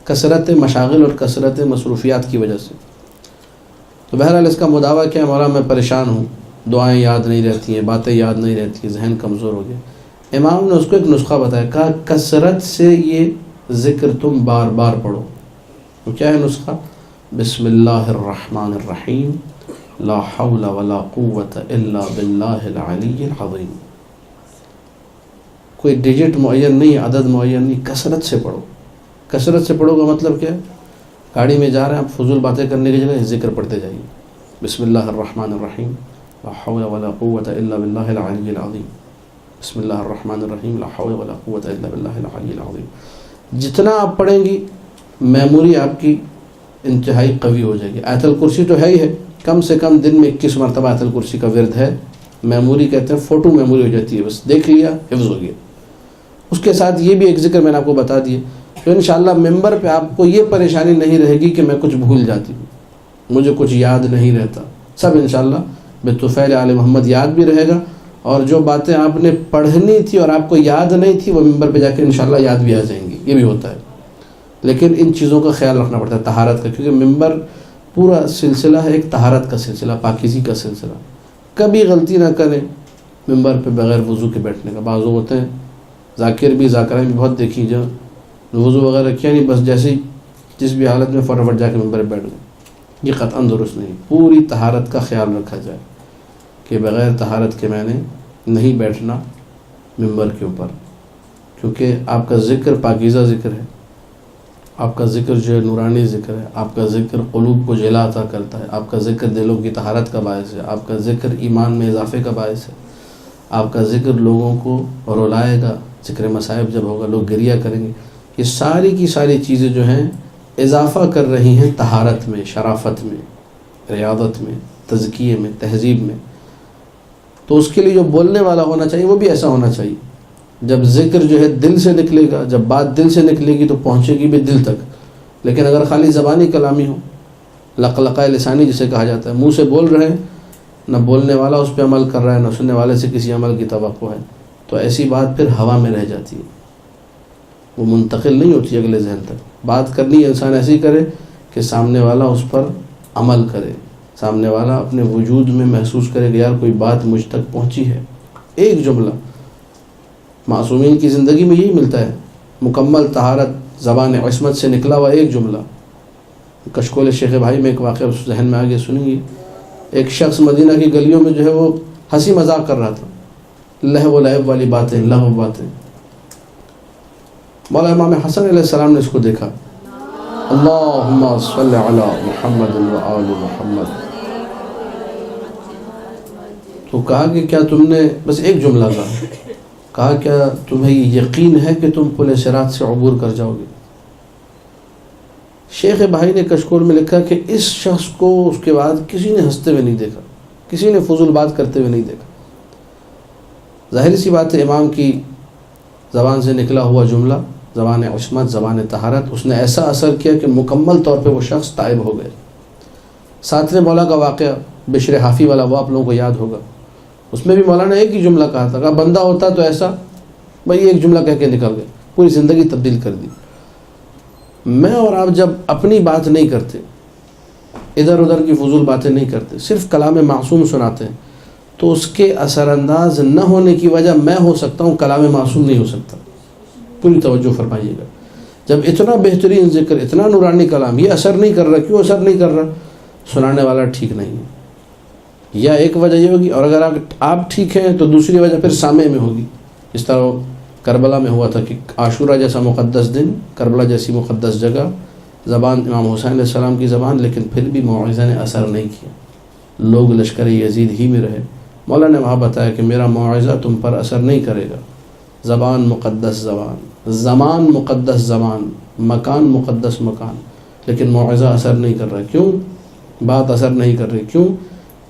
Speaker 3: کثرت مشاغل اور کثرت مصروفیات کی وجہ سے. تو بہرحال اس کا مداوع کیا ہے؟ مولا میں پریشان ہوں, دعائیں یاد نہیں رہتی ہیں, باتیں یاد نہیں رہتی ہیں, ذہن کمزور ہو گیا. امام نے اس کو ایک نسخہ بتایا, کہا کثرت سے یہ ذکر تم بار بار پڑھو. تو کیا ہے نسخہ؟ بسم اللہ الرحمن الرحیم لا حول ولا قوت الا باللہ العلی العظیم. کوئی ڈیجٹ معین نہیں, عدد معین نہیں, کثرت سے پڑھو. کثرت سے پڑھو کا مطلب کیا ہے؟ گاڑی میں جا رہے ہیں آپ, فضول باتیں کرنے کی جگہ ذکر پڑھتے جائیے. بسم اللہ الرحمن الرحیم لا حول ولا قوت الا باللہ العلی العظیم. بسم اللہ الرحمن الرحیم لا حول ولا قوت الا باللہ العلی العظیم. جتنا آپ پڑھیں گی میموری آپ کی انتہائی قوی ہو جائے گی. آیت الکرسی تو ہے ہی ہے, کم سے کم دن میں 21 مرتبہ آیت الکرسی کا ورد ہے. میموری کہتے ہیں, فوٹو میموری ہو جاتی ہے, بس دیکھ لیا حفظ ہو گیا. اس کے ساتھ یہ بھی ایک ذکر میں نے آپ کو بتا دیا, تو انشاءاللہ ممبر پہ آپ کو یہ پریشانی نہیں رہے گی کہ میں کچھ بھول جاتی ہوں, مجھے کچھ یاد نہیں رہتا. سب انشاءاللہ بطفیل آل محمد یاد بھی رہے گا, اور جو باتیں آپ نے پڑھنی تھی اور آپ کو یاد نہیں تھی وہ ممبر پہ جا کے انشاءاللہ یاد بھی آ جائیں گی. یہ بھی ہوتا ہے, لیکن ان چیزوں کا خیال رکھنا پڑتا ہے, طہارت کا, کیونکہ ممبر پورا سلسلہ ہے ایک طہارت کا سلسلہ, پاکیزی کا سلسلہ. کبھی غلطی نہ کریں ممبر پہ بغیر وضو کے بیٹھنے کا. بعض لوگ ہوتے ہیں, ذاکر بھی ذاکریں بھی بہت دیکھی, جو وضو وغیرہ کیا نہیں, بس جیسے جس بھی حالت میں فٹافٹ جا کے ممبر پہ بیٹھ گئے. یہ قطعاً درست نہیں. پوری طہارت کا خیال رکھا جائے کہ بغیر طہارت کے میں نے نہیں بیٹھنا ممبر کے اوپر, کیونکہ آپ کا ذکر پاکیزہ ذکر ہے, آپ کا ذکر جو ہے نورانی ذکر ہے, آپ کا ذکر قلوب کو جلا عطا کرتا ہے, آپ کا ذکر دلوں کی طہارت کا باعث ہے, آپ کا ذکر ایمان میں اضافے کا باعث ہے, آپ کا ذکر لوگوں کو رلائے گا. ذکر مصائب جب ہوگا لوگ گریہ کریں گے. یہ ساری کی ساری چیزیں جو ہیں اضافہ کر رہی ہیں طہارت میں, شرافت میں, ریاضت میں, تزکیے میں, تہذیب میں. تو اس کے لیے جو بولنے والا ہونا چاہیے وہ بھی ایسا ہونا چاہیے. جب ذکر جو ہے دل سے نکلے گا, جب بات دل سے نکلے گی تو پہنچے گی بھی دل تک. لیکن اگر خالی زبانی کلامی ہو, لقلقہ لسانی جسے کہا جاتا ہے, منہ سے بول رہے ہیں, نہ بولنے والا اس پہ عمل کر رہا ہے, نہ سننے والے سے کسی عمل کی توقع ہے, تو ایسی بات پھر ہوا میں رہ جاتی ہے, وہ منتقل نہیں ہوتی اگلے ذہن تک. بات کرنی انسان ایسی کرے کہ سامنے والا اس پر عمل کرے, سامنے والا اپنے وجود میں محسوس کرے کہ یار کوئی بات مجھ تک پہنچی ہے. ایک جملہ, معصومین کی زندگی میں یہی ملتا ہے, مکمل طہارت, زبان عصمت سے نکلا ہوا ایک جملہ. کشکول شیخ بھائی میں ایک واقعہ اس ذہن میں آگے سنیں گے. ایک شخص مدینہ کی گلیوں میں جو ہے وہ ہنسی مذاق کر رہا تھا, لہو و لعب والی باتیں, لغو باتیں. مولا امام حسن علیہ السلام نے اس کو دیکھا, اللہم صلی علی محمد و آل محمد, تو کہا کہ کیا تم نے, بس ایک جملہ کہا کیا تمہیں یہ یقین ہے کہ تم پل صراط سے عبور کر جاؤ گے؟ شیخ بھائی نے کشکول میں لکھا کہ اس شخص کو اس کے بعد کسی نے ہنستے ہوئے نہیں دیکھا, کسی نے فضول بات کرتے ہوئے نہیں دیکھا. ظاہر سی بات ہے, امام کی زبان سے نکلا ہوا جملہ, زبان عصمت, زبان طہارت, اس نے ایسا اثر کیا کہ مکمل طور پہ وہ شخص تائب ہو گئے. ساتویں مولا کا واقعہ بشر حافی والا, وہ آپ لوگوں کو یاد ہوگا. اس میں بھی مولانا ایک ہی جملہ کہا تھا, کہ بندہ ہوتا تو ایسا, بھائی ایک جملہ کہہ کے نکل گئے, پوری زندگی تبدیل کر دی. میں اور آپ جب اپنی بات نہیں کرتے, ادھر ادھر کی فضول باتیں نہیں کرتے, صرف کلام معصوم سناتے ہیں, تو اس کے اثر انداز نہ ہونے کی وجہ میں ہو سکتا ہوں, کلام معصوم نہیں ہو سکتا. پوری توجہ فرمائیے گا. جب اتنا بہترین ذکر, اتنا نورانی کلام, یہ اثر نہیں کر رہا, کیوں اثر نہیں کر رہا؟ سنانے والا ٹھیک نہیں ہے, یا ایک وجہ یہ ہوگی, اور اگر آپ ٹھیک ہیں تو دوسری وجہ پھر سامع میں ہوگی. اس طرح کربلا میں ہوا تھا کہ عاشورہ جیسا مقدس دن, کربلا جیسی مقدس جگہ, زبان امام حسین علیہ السلام کی زبان, لیکن پھر بھی موعظہ نے اثر نہیں کیا, لوگ لشکر یزید ہی میں رہے. مولا نے وہاں بتایا کہ میرا موعظہ تم پر اثر نہیں کرے گا. زبان مقدس زبان, زمان مقدس زمان, مکان مقدس مکان, لیکن موعظہ اثر نہیں کر رہا. کیوں بات اثر نہیں کر رہی؟ کیوں؟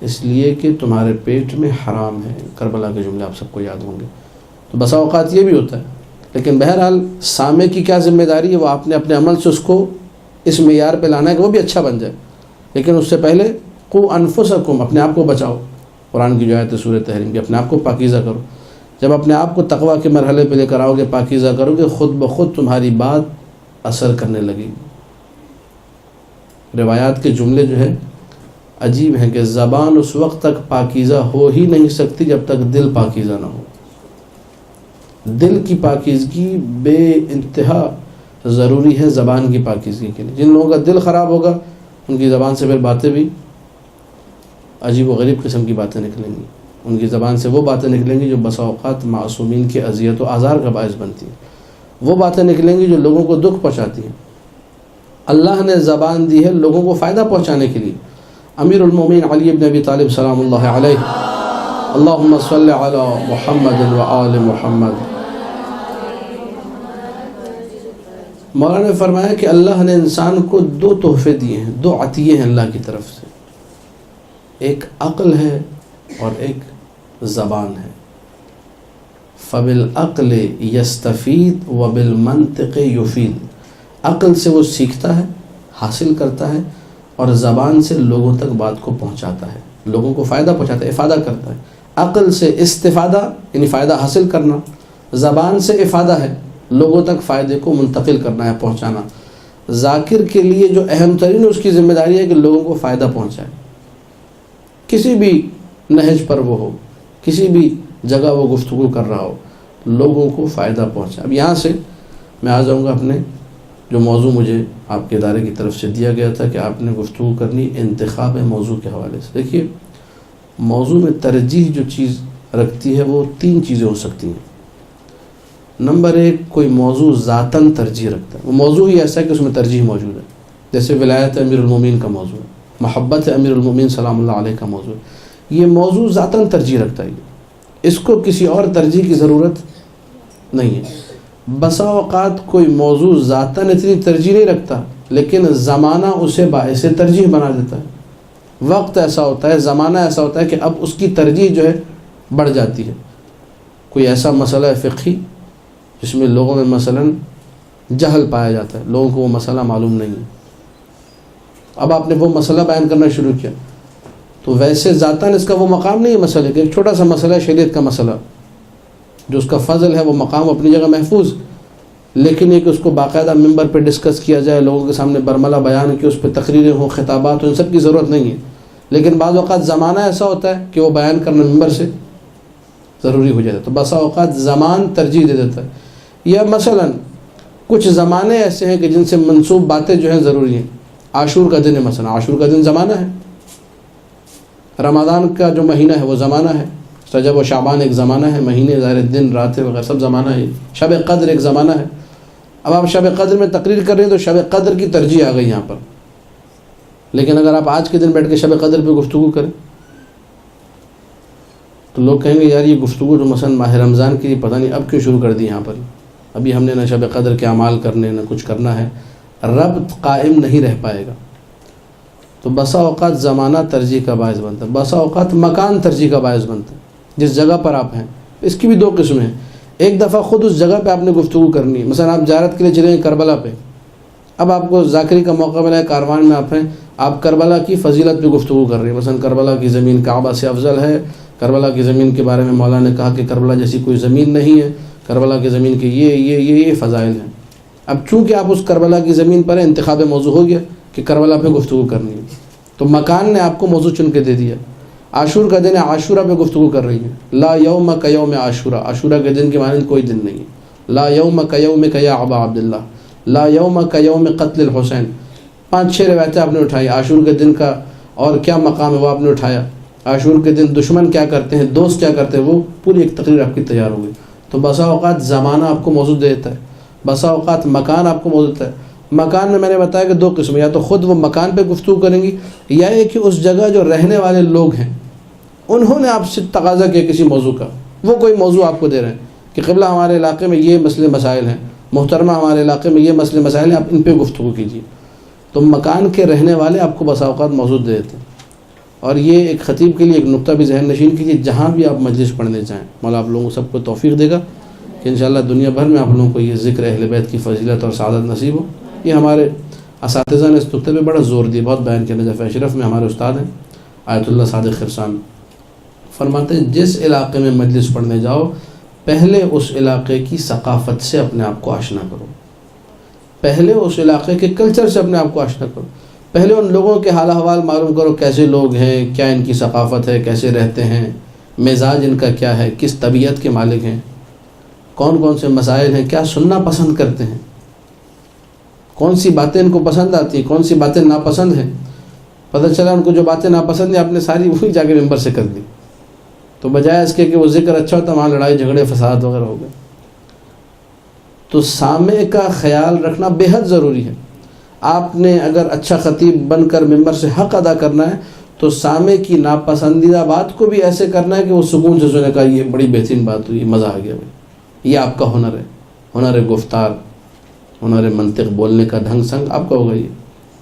Speaker 3: اس لیے کہ تمہارے پیٹ میں حرام ہے. کربلا کے جملے آپ سب کو یاد ہوں گے. تو بسا اوقات یہ بھی ہوتا ہے. لیکن بہرحال سامع کی کیا ذمہ داری ہے؟ وہ آپ نے اپنے عمل سے اس کو اس معیار پہ لانا ہے کہ وہ بھی اچھا بن جائے. لیکن اس سے پہلے قوا انفسکم، اپنے آپ کو بچاؤ. قرآن کی جو آیت ہے سورہ تحریم کی، اپنے آپ کو پاکیزہ کرو. جب اپنے آپ کو تقویٰ کے مرحلے پہ لے کر آؤ گے، پاکیزہ کرو گے، خود بخود تمہاری بات اثر کرنے لگے گی. روایات کے جملے جو ہے عجیب ہیں کہ زبان اس وقت تک پاکیزہ ہو ہی نہیں سکتی جب تک دل پاکیزہ نہ ہو. دل کی پاکیزگی بے انتہا ضروری ہے زبان کی پاکیزگی کے لیے. جن لوگوں کا دل خراب ہوگا ان کی زبان سے پھر باتیں بھی عجیب و غریب قسم کی باتیں نکلیں گی. ان کی زبان سے وہ باتیں نکلیں گی جو بسا اوقات معصومین کی اذیت و آزار کا باعث بنتی ہیں. وہ باتیں نکلیں گی جو لوگوں کو دکھ پہنچاتی ہیں. اللہ نے زبان دی ہے لوگوں کو فائدہ پہنچانے کے لیے. امیر المومنین علی بن ابی طالب سلام اللہ علیہ، اللہم صلی علی محمد و آل محمد. مولانا نے فرمایا کہ اللہ نے انسان کو 2 تحفے دیے ہیں، 2 عطیے ہیں اللہ کی طرف سے. ایک عقل ہے اور ایک زبان ہے. فبالعقل یستفید وبالمنطق یفید. عقل سے وہ سیکھتا ہے، حاصل کرتا ہے، اور زبان سے لوگوں تک بات کو پہنچاتا ہے، لوگوں کو فائدہ پہنچاتا ہے، افادہ کرتا ہے. عقل سے استفادہ یعنی فائدہ حاصل کرنا، زبان سے افادہ ہے لوگوں تک فائدے کو منتقل کرنا ہے، پہنچانا. ذاکر کے لیے جو اہم ترین اس کی ذمہ داری ہے کہ لوگوں کو فائدہ پہنچائے. کسی بھی نہج پر وہ ہو، کسی بھی جگہ وہ گفتگو کر رہا ہو، لوگوں کو فائدہ پہنچائے. اب یہاں سے میں آ جاؤں گا اپنے جو موضوع مجھے آپ کے ادارے کی طرف سے دیا گیا تھا کہ آپ نے گفتگو کرنی انتخاب موضوع کے حوالے سے. دیکھیے، موضوع میں ترجیح جو چیز رکھتی ہے وہ 3 چیزیں ہو سکتی ہیں. نمبر 1، کوئی موضوع ذاتاً ترجیح رکھتا ہے. وہ موضوع ہی ایسا ہے کہ اس میں ترجیح موجود ہے. جیسے ولایت امیر المومنین کا موضوع ہے، محبت امیر المومنین سلام اللہ علیہ کا موضوع ہے. یہ موضوع ذاتاً ترجیح رکھتا ہے. اس کو کسی اور ترجیح کی ضرورت نہیں ہے. بسا اوقات کوئی موضوع ذاتاً اتنی ترجیح نہیں رکھتا، لیکن زمانہ اسے باعث ترجیح بنا دیتا ہے. وقت ایسا ہوتا ہے، زمانہ ایسا ہوتا ہے کہ اب اس کی ترجیح جو ہے بڑھ جاتی ہے. کوئی ایسا مسئلہ ہے فقہی جس میں لوگوں میں مثلاً جہل پایا جاتا ہے، لوگوں کو وہ مسئلہ معلوم نہیں ہے. اب آپ نے وہ مسئلہ بیان کرنا شروع کیا تو ویسے ذاتاً اس کا وہ مقام نہیں ہے مسئلے کہ ایک چھوٹا سا مسئلہ ہے، شریعت کا مسئلہ، جو اس کا فضل ہے وہ مقام اپنی جگہ محفوظ، لیکن یہ کہ اس کو باقاعدہ ممبر پہ ڈسکس کیا جائے، لوگوں کے سامنے برملا بیان کی، اس پہ تقریریں ہوں، خطابات ہوں، ان سب کی ضرورت نہیں ہے. لیکن بعض اوقات زمانہ ایسا ہوتا ہے کہ وہ بیان کرنا ممبر سے ضروری ہو جاتا ہے، تو بسا اوقات زمان ترجیح دے دیتا ہے. یا مثلا کچھ زمانے ایسے ہیں کہ جن سے منسوب باتیں جو ہیں ضروری ہیں. عاشور کا دن ہے، مثلا عاشور کا دن زمانہ ہے. رمضان کا جو مہینہ ہے وہ زمانہ ہے. رجب و شعبان ایک زمانہ ہے، مہینے ظاہر دن راتیں وغیرہ سب زمانہ ہے. شب قدر ایک زمانہ ہے. اب آپ شب قدر میں تقریر کر رہے ہیں تو شب قدر کی ترجیح آ گئی یہاں پر. لیکن اگر آپ آج کے دن بیٹھ کے شب قدر پہ گفتگو کریں تو لوگ کہیں گے یار یہ گفتگو جو مثلا ماہ رمضان کی پتہ نہیں اب کیوں شروع کر دی یہاں پر. ابھی ہم نے نہ شب قدر کے اعمال کرنے نہ کچھ کرنا ہے، ربط قائم نہیں رہ پائے گا. تو بسا اوقات زمانہ ترجیح کا باعث بنتا ہے، بسا اوقات مکان ترجیح کا باعث بنتا ہے. جس جگہ پر آپ ہیں اس کی بھی 2 قسمیں ہیں. ایک دفعہ خود اس جگہ پہ آپ نے گفتگو کرنی ہے، مثلا آپ زیارت کے لیے چلے ہیں کربلا پہ، اب آپ کو ذاکری کا موقع ملا ہے، کاروان میں آپ ہیں، آپ کربلا کی فضیلت پہ گفتگو کر رہے ہیں. مثلا کربلا کی زمین کعبہ سے افضل ہے، کربلا کی زمین کے بارے میں مولانا نے کہا کہ کربلا جیسی کوئی زمین نہیں ہے، کربلا کی زمین کے یہ فضائل ہیں. اب چونکہ آپ اس کربلا کی زمین پر انتخاب موضوع ہو گیا کہ کربلا پہ گفتگو کرنی ہے، تو مکان نے آپ کو موضوع چن کے دے دیا. عاشور کا دن ہے، عاشورہ پہ گفتگو کر رہی ہے. لا یوم کیوم عاشورہ، عاشورہ کے دن کے معنی کوئی دن نہیں ہے. لا یوم کیوم یا ابا عبداللہ، لا یوم کیوم قتل الحسین. 5-6 روایتیں آپ نے اٹھائی. عاشور کے دن کا اور کیا مقام ہے وہ آپ نے اٹھایا. عاشور کے دن دشمن کیا کرتے ہیں، دوست کیا کرتے ہیں، وہ پوری ایک تقریر آپ کی تیار ہو گئی. تو بسا اوقات زمانہ آپ کو موضوع دیتا ہے، بسا اوقات مکان آپ کو موضوع دیتا ہے. مکان میں نے بتایا کہ 2 قسم، یا تو خود وہ مکان پہ گفتگو کریں گی، یا یہ کہ اس جگہ جو رہنے والے لوگ ہیں انہوں نے آپ سے تقاضا کیا کسی موضوع کا، وہ کوئی موضوع آپ کو دے رہے ہیں کہ قبلہ ہمارے علاقے میں یہ مسئلے مسائل ہیں، محترمہ ہمارے علاقے میں یہ مسئلے مسائل ہیں، آپ ان پہ گفتگو کیجیے. تو مکان کے رہنے والے آپ کو بسا اوقات موجود دے دیتے ہیں. اور یہ ایک خطیب کے لیے ایک نقطہ بھی ذہن نشین کیجیے، جہاں بھی آپ مجلس پڑھنے جائیں مولا آپ لوگوں کو سب کو توفیق دے گا کہ انشاءاللہ دنیا بھر میں آپ لوگوں کو یہ ذکر اہل بیت کی فضیلت اور سعادت نصیب ہو. یہ ہمارے اساتذہ نے اس نقطے پہ بڑا زور دیا، بہت بیان کیا. نجف اشرف میں ہمارے استاد ہیں آیت اللہ صادق خرسان، فرماتے ہیں جس علاقے میں مجلس پڑھنے جاؤ پہلے اس علاقے کی ثقافت سے اپنے آپ کو آشنا کرو، پہلے اس علاقے کے کلچر سے اپنے آپ کو آشنا کرو، پہلے ان لوگوں کے حال احوال معلوم کرو، کیسے لوگ ہیں، کیا ان کی ثقافت ہے، کیسے رہتے ہیں، مزاج ان کا کیا ہے، کس طبیعت کے مالک ہیں، کون کون سے مسائل ہیں، کیا سننا پسند کرتے ہیں، کون سی باتیں ان کو پسند آتی ہیں، کون سی باتیں ناپسند ہیں. پتہ چلا ان کو جو باتیں ناپسند ہیں آپ نے ساری وہی جا کے ممبر سے کر دی، تو بجائے اس کے کہ وہ ذکر اچھا ہوتا وہاں لڑائی جھگڑے فساد وغیرہ ہو گئے. تو سامع کا خیال رکھنا بے حد ضروری ہے. آپ نے اگر اچھا خطیب بن کر ممبر سے حق ادا کرنا ہے تو سامع کی ناپسندیدہ بات کو بھی ایسے کرنا ہے کہ وہ سکون سے سنے، کہا یہ بڑی بہترین بات ہوئی، مزہ آ گیا بھائی. یہ آپ کا ہنر ہے، ہنر گفتار، ہنر منطق، بولنے کا ڈھنگ سنگ آپ کا ہوگا، یہ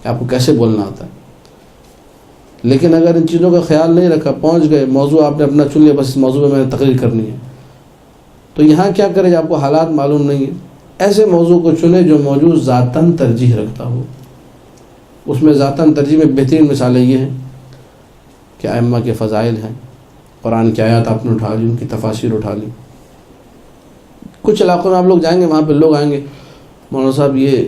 Speaker 3: کہ آپ کو کیسے بولنا آتا ہے. لیکن اگر ان چیزوں کا خیال نہیں رکھا، پہنچ گئے موضوع آپ نے اپنا چن لیا، بس اس موضوع میں نے تقریر کرنی ہے، تو یہاں کیا کرے جب آپ کو حالات معلوم نہیں ہیں. ایسے موضوع کو چنے جو موضوع ذاتاً ترجیح رکھتا ہو. اس میں ذاتاً ترجیح میں بہترین مثالیں یہ ہیں کہ ائمہ کے فضائل ہیں، قرآن کی آیات آپ نے اٹھا لی، ان کی تفاسیر اٹھا لی. کچھ علاقوں میں آپ لوگ جائیں گے، وہاں پہ لوگ آئیں گے، مولانا صاحب یہ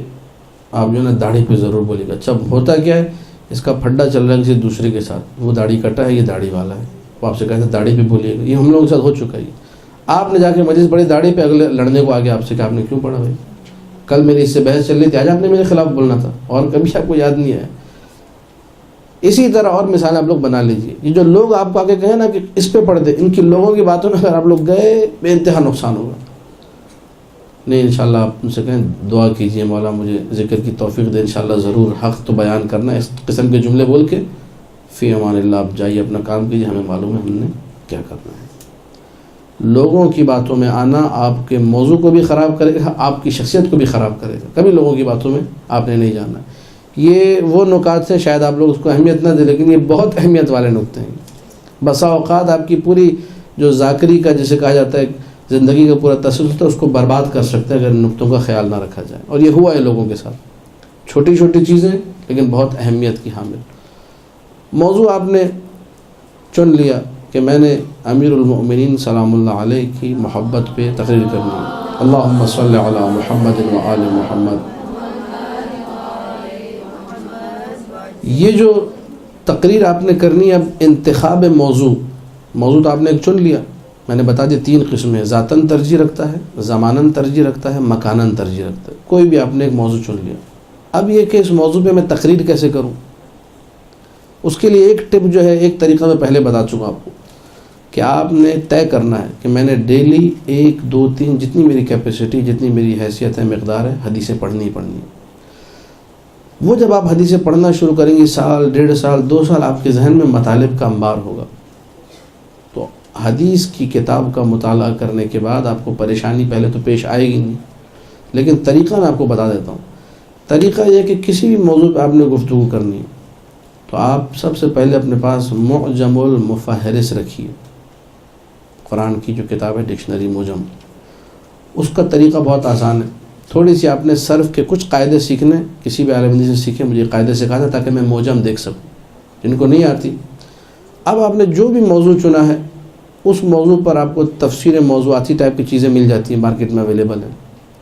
Speaker 3: آپ جو ہے نا داڑھی پہ ضرور بولیے گا. اچھا ہوتا کیا ہے، اس کا پھڈا چل رہا ہے کسی دوسرے کے ساتھ، وہ داڑھی کٹا ہے، یہ داڑھی والا ہے، وہ آپ سے کہتے ہیں داڑھی پہ بولیے گا. یہ ہم لوگوں کے ساتھ ہو چکا ہے. آپ نے جا کے مجلس پڑھی داڑھی پہ، اگلے لڑنے کو آگے آپ سے کہا آپ نے کیوں پڑھا بھائی، کل میری اس سے بحث چل رہی تھی، آج آپ نے میرے خلاف بولنا تھا، اور کبھی آپ کو یاد نہیں آیا. اسی طرح اور مثال آپ لوگ بنا لیجئے. یہ جو لوگ آپ کو آگے کہیں نا کہ اس پہ پڑھ دے، ان کی لوگوں کی باتوں میں اگر آپ لوگ گئے بے انتہا نقصان ہوگا. نہیں انشاءاللہ آپ ان سے کہیں دعا کیجئے مولا مجھے ذکر کی توفیق دے، انشاءاللہ ضرور حق تو بیان کرنا ہے. اس قسم کے جملے بول کے فی امان اللہ آپ جائیے اپنا کام کیجئے، ہمیں معلوم ہے ہم نے کیا کرنا ہے. لوگوں کی باتوں میں آنا آپ کے موضوع کو بھی خراب کرے گا، آپ کی شخصیت کو بھی خراب کرے گا. کبھی لوگوں کی باتوں میں آپ نے نہیں جانا. یہ وہ نکات ہیں شاید آپ لوگ اس کو اہمیت نہ دیں، لیکن یہ بہت اہمیت والے نکتے ہیں. بسا اوقات آپ کی پوری جو ذاکری کا جسے کہا جاتا ہے زندگی کا پورا تسلسل ہے، اس کو برباد کر سکتے ہیں اگر ان نقطوں کا خیال نہ رکھا جائے. اور یہ ہوا ہے لوگوں کے ساتھ، چھوٹی چھوٹی چیزیں لیکن بہت اہمیت کی حامل. موضوع آپ نے چن لیا کہ میں نے امیر المؤمنین سلام اللہ علیہ کی محبت پہ تقریر کرنی ہے. اللہم صلی علی محمد و آل محمد. یہ جو تقریر آپ نے کرنی ہے، اب انتخاب موضوع تو آپ نے ایک چن لیا. میں نے بتا دیا 3 قسمیں، ذاتاً ترجیح رکھتا ہے، زماناً ترجیح رکھتا ہے، مکاناً ترجیح رکھتا ہے. کوئی بھی آپ نے ایک موضوع چن لیا. اب یہ کہ اس موضوع پہ میں تقریر کیسے کروں، اس کے لیے ایک ٹپ جو ہے، ایک طریقہ میں پہلے بتا چکا آپ کو کہ آپ نے طے کرنا ہے کہ میں نے ڈیلی 1 2 3 جتنی میری کیپیسٹی، جتنی میری حیثیت ہے، مقدار ہے، حدیثیں پڑھنی ہی پڑھنی ہے. وہ جب آپ حدیثیں پڑھنا شروع کریں گے، سال 1.5 سال 2 سال آپ کے ذہن میں مطالب کا انبار ہوگا. تو حدیث کی کتاب کا مطالعہ کرنے کے بعد آپ کو پریشانی پہلے تو پیش آئے گی نہیں، لیکن طریقہ میں آپ کو بتا دیتا ہوں. طریقہ یہ کہ کسی بھی موضوع پہ آپ نے گفتگو کرنی ہے تو آپ سب سے پہلے اپنے پاس معجم المفہرس رکھیے. قرآن کی جو کتاب ہے ڈکشنری معجم، اس کا طریقہ بہت آسان ہے. تھوڑی سی آپ نے صرف کے کچھ قاعدے سیکھنے، کسی بھی عالم دین سے سیکھیں، مجھے قاعدے سکھا دیں تاکہ میں معجم دیکھ سکوں جن کو نہیں آتی. اب آپ نے جو بھی موضوع چنا ہے اس موضوع پر آپ کو تفسیر موضوعاتی ٹائپ کی چیزیں مل جاتی ہیں، مارکیٹ میں اویلیبل ہیں.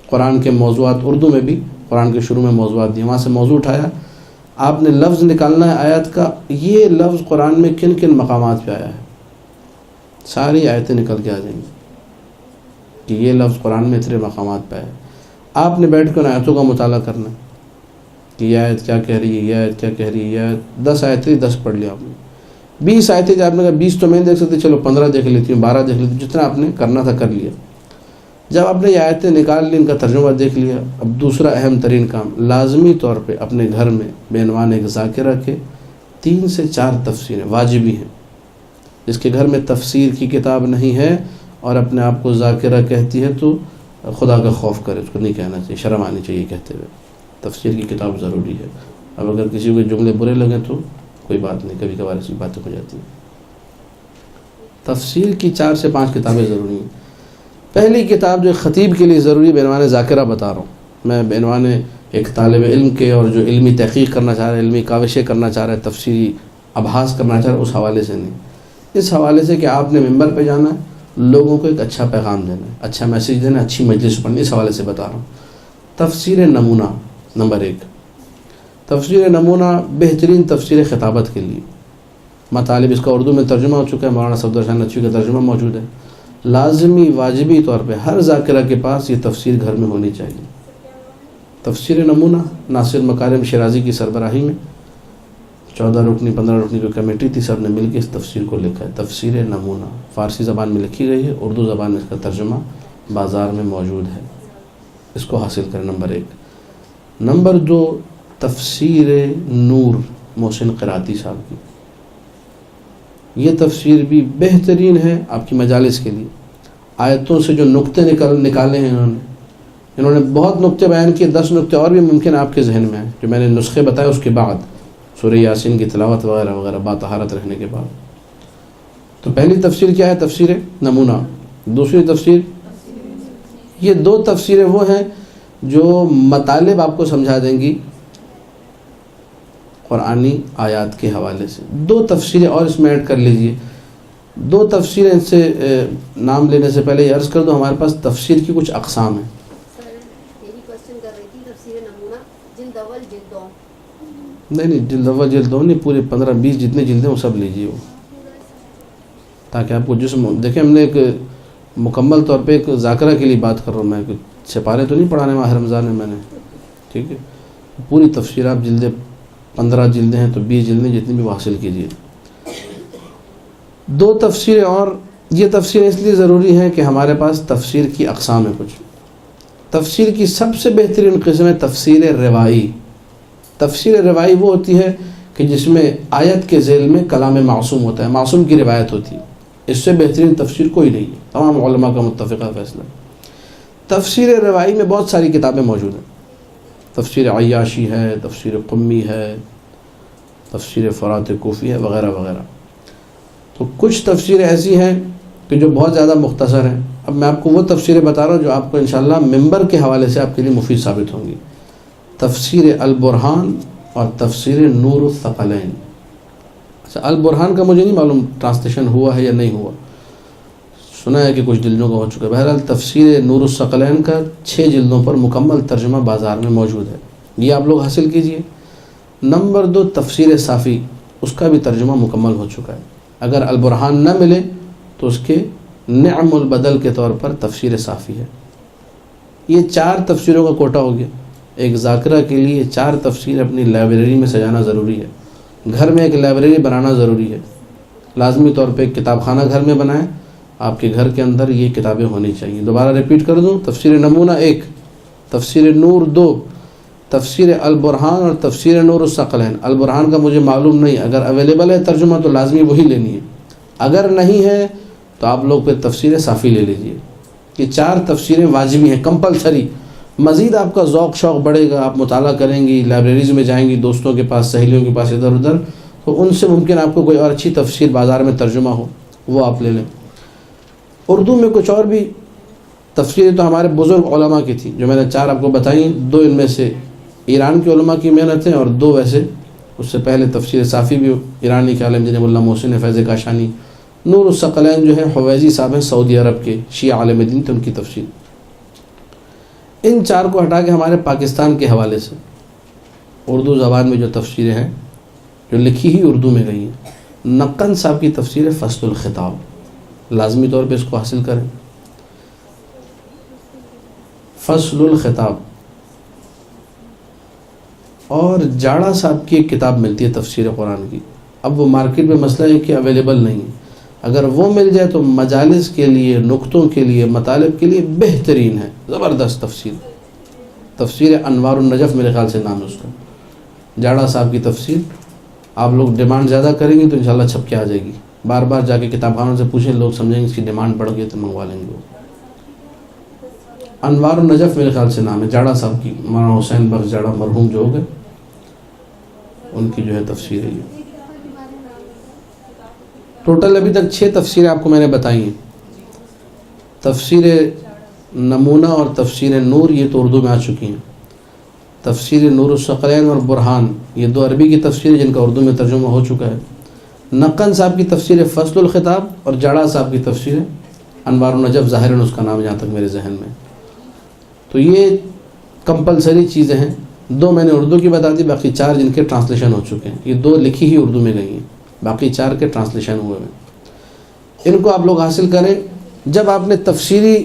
Speaker 3: قرآن کے موضوعات اردو میں بھی قرآن کے شروع میں موضوعات دیے، وہاں سے موضوع اٹھایا، آپ نے لفظ نکالنا ہے آیت کا، یہ لفظ قرآن میں کن کن مقامات پہ آیا ہے. ساری آیتیں نکل کے آ جائیں گی کہ یہ لفظ قرآن میں اتنے مقامات پہ ہے. آپ نے بیٹھ کر آیتوں کا مطالعہ کرنا ہے کہ یہ آیت کیا کہہ رہی ہے، یہ آیت کیا کہہ رہی ہے. یہ آیت 10 آیتیں 10 پڑھ لیا آپ نے. 20 آیتیں جب آپ نے کہا 20 تو میں نہیں دیکھ سکتے، چلو 15 دیکھ لیتی ہوں، 12 دیکھ لیتی ہوں، جتنا آپ نے کرنا تھا کر لیا. جب آپ نے یہ آیتیں نکال لی، ان کا ترجمہ دیکھ لیا، اب دوسرا اہم ترین کام، لازمی طور پہ اپنے گھر میں بے عنوان ایک ذاکرہ کے 3 سے 4 تفسیریں واجبی ہیں. جس کے گھر میں تفسیر کی کتاب نہیں ہے اور اپنے آپ کو ذاکرہ کہتی ہے تو خدا کا خوف کرے، اس کو نہیں کہنا چاہیے، شرم آنی چاہیے کہتے ہوئے. تفسیر کی کتاب ضروری ہے. اب اگر کسی کو جملے برے لگیں تو کوئی بات نہیں، کبھی کبھار ایسی باتیں ہو جاتی ہیں۔ تفسیر کی 4 سے 5 کتابیں ضروری ہیں۔ پہلی کتاب جو خطیب کے لیے ضروری بعنوان ذاکرہ بتا رہا ہوں میں، بعنوان ایک طالب علم کے اور جو علمی تحقیق کرنا چاہ رہا ہے، علمی کاوشیں کرنا چاہ رہا ہے، تفسیری ابحاث کرنا چاہ رہا ہے، اس حوالے سے نہیں، اس حوالے سے کہ آپ نے ممبر پہ جانا ہے، لوگوں کو ایک اچھا پیغام دینا ہے، اچھا میسیج دینا ہے، اچھی مجلس پڑھنی، اس حوالے سے بتا رہا ہوں۔ تفسیر نمونہ نمبر 1، تفسیر نمونہ بہترین تفسیر خطابت کے لیے، مطالب اس کا اردو میں ترجمہ ہو چکا ہے، مولانا صفدر شاہ نقوی کا ترجمہ موجود ہے۔ لازمی واجبی طور پہ ہر ذاکرہ کے پاس یہ تفسیر گھر میں ہونی چاہیے۔ تفسیر نمونہ ناصر مکارم شیرازی کی سربراہی میں 14 رکنی 15 رکنی کی کمیٹی تھی، سب نے مل کے اس تفسیر کو لکھا ہے۔ تفسیر نمونہ فارسی زبان میں لکھی گئی ہے، اردو زبان میں اس کا ترجمہ بازار میں موجود ہے، اس کو حاصل کریں نمبر 1۔ نمبر 2، تفسیر نور محسن قراتی صاحب کی، یہ تفسیر بھی بہترین ہے آپ کی مجالس کے لیے۔ آیتوں سے جو نقطے نکالے ہیں انہوں نے بہت نقطے بیان کیے، 10 نقطے اور بھی ممکن آپ کے ذہن میں ہیں جو میں نے نسخے بتائے اس کے بعد، سورہ یاسین کی تلاوت وغیرہ وغیرہ باطہارت رہنے کے بعد۔ تو پہلی تفسیر کیا ہے؟ تفسیر نمونہ۔ دوسری تفسیر، یہ 2 تفسیریں وہ ہیں جو مطالب آپ کو سمجھا دیں گی قرآنی آیات کے حوالے سے۔ 2 تفسیریں اور اس میں ایڈ کر لیجئے، 2 تفسیریں سے نام لینے سے پہلے یہ عرض کر دو ہمارے پاس تفسیر کی کچھ اقسام ہیں۔ نہیں جلد اول جلد دو نہیں، پورے 15-20 جتنے جلدیں وہ سب لیجیے وہ، تاکہ آپ کو جسم دیکھیں۔ ہم نے ایک مکمل طور پہ ایک ذاکرہ کے لیے بات کر رہا ہوں میں، سپارے تو نہیں پڑھانے ماہ رمضان میں نے، ٹھیک ہے؟ پوری تفسیر آپ جلدیں 15 جلدیں ہیں تو 20 جلدیں جتنی بھی وہ حاصل کیجیے۔ 2 تفسیریں اور، یہ تفسیریں اس لیے ضروری ہیں کہ ہمارے پاس تفسیر کی اقسام ہیں کچھ۔ تفسیر کی سب سے بہترین قسم ہے تفسیر روائی۔ تفسیر روائی وہ ہوتی ہے کہ جس میں آیت کے ذیل میں کلام معصوم ہوتا ہے، معصوم کی روایت ہوتی ہے، اس سے بہترین تفسیر کوئی نہیں ہے، تمام علماء کا متفقہ فیصلہ۔ تفسیر روائی میں بہت ساری کتابیں موجود ہیں، تفسیر عیاشی ہے، تفسیر قمی ہے، تفسیر فرات کوفی ہے وغیرہ وغیرہ۔ تو کچھ تفسیریں ایسی ہیں کہ جو بہت زیادہ مختصر ہیں۔ اب میں آپ کو وہ تفسیریں بتا رہا ہوں جو آپ کو انشاءاللہ ممبر کے حوالے سے آپ کے لیے مفید ثابت ہوں گی۔ تفسیر البرہان اور تفسیر نور الثقلین۔ اچھا، البرہان کا مجھے نہیں معلوم ٹرانسلیشن ہوا ہے یا نہیں ہوا، سنا ہے کہ کچھ جلدوں کا ہو چکا ہے۔ بہرحال تفسیر نور الثقلین کا 6 جلدوں پر مکمل ترجمہ بازار میں موجود ہے، یہ آپ لوگ حاصل کیجئے۔ نمبر 2، تفسیر صافی، اس کا بھی ترجمہ مکمل ہو چکا ہے۔ اگر البرہان نہ ملے تو اس کے نعم البدل کے طور پر تفسیر صافی ہے۔ یہ 4 تفسیروں کا کوٹا ہو گیا۔ ایک ذاکرہ کے لیے 4 تفسیر اپنی لائبریری میں سجانا ضروری ہے، گھر میں ایک لائبریری بنانا ضروری ہے، لازمی طور پہ ایک کتاب خانہ گھر میں بنائیں، آپ کے گھر کے اندر یہ کتابیں ہونی چاہیے۔ دوبارہ ریپیٹ کر دوں، تفسیر نمونہ 1، تفسیر نور 2، تفسیر البرہان اور تفسیر نور الثقلین۔ البرہان کا مجھے معلوم نہیں، اگر اویلیبل ہے ترجمہ تو لازمی وہی لینی ہے، اگر نہیں ہے تو آپ لوگ پھر تفسیر صافی لے لیجئے۔ یہ 4 تفسیریں واجبی ہیں، کمپلسری۔ مزید آپ کا ذوق شوق بڑھے گا، آپ مطالعہ کریں گی، لائبریریز میں جائیں گی، دوستوں کے پاس، سہیلیوں کے پاس، ادھر ادھر، تو ان سے ممکن آپ کو کوئی اور اچھی تفسیر بازار میں ترجمہ ہو، وہ آپ لے لیں۔ اردو میں کچھ اور بھی تفسیریں تو ہمارے بزرگ علماء کی تھی، جو میں نے 4 آپ کو بتائیں۔ 2 ان میں سے ایران کے علماء کی محنتیں، اور 2 ویسے اس سے پہلے تفسیر صافی بھی ایرانی کے عالم جناب اللہ محسن فیض کاشانی۔ نور الثقلین جو ہے حویزی صاحب ہیں سعودی عرب کے، شیعہ عالم دین تھے، ان کی تفسیر۔ ان 4 کو ہٹا کے ہمارے پاکستان کے حوالے سے اردو زبان میں جو تفسیریں ہیں جو لکھی ہی اردو میں گئی ہیں، نقن صاحب کی تفسیر ہے فصل الخطاب، لازمی طور پہ اس کو حاصل کریں۔ فصل الخطاب۔ اور جاڑا صاحب کی ایک کتاب ملتی ہے تفسیر قرآن کی، اب وہ مارکیٹ میں مسئلہ ہے کہ اویلیبل نہیں ہے، اگر وہ مل جائے تو مجالس کے لیے، نقطوں کے لیے، مطالب کے لیے بہترین ہے، زبردست تفسیر۔ تفسیر انوار النجف میرے خیال سے نام ہے اس کا، جاڑا صاحب کی تفسیر۔ آپ لوگ ڈیمانڈ زیادہ کریں گے تو انشاءاللہ چھپ کے آ جائے گی، بار بار جا کے کتاب خانوں سے پوچھیں، لوگ سمجھیں گے اس کی ڈیمانڈ بڑھ گئی تو منگوا لیں گے۔ انوار النجف میرے خیال سے نام ہے جاڑا صاحب کی، مولانا حسین بخش جاڑا مرحوم جو ہو گئے، ان کی جو ہے تفسیر ہے یہ ٹوٹل ابھی تک 6 تفسیریں آپ کو میں نے بتائی ہیں. تفسیر نمونہ اور تفسیر نور یہ تو اردو میں آ چکی ہیں. تفسیر نور الثقلین اور برہان یہ 2 عربی کی تفسیر جن کا اردو میں ترجمہ ہو چکا ہے. نقن صاحب کی تفسیر فصل الخطاب اور جاڑا صاحب کی تفسیر انوار النجف ظاہراً اس کا نام جہاں تک میرے ذہن میں. تو یہ کمپلسری چیزیں ہیں. 2 میں نے اردو کی بتا دی, باقی 4 جن کے ٹرانسلیشن ہو چکے ہیں. یہ 2 لکھی ہی اردو میں گئی ہیں, باقی 4 کے ٹرانسلیشن ہوئے ہیں. ان کو آپ لوگ حاصل کریں. جب آپ نے تفسیری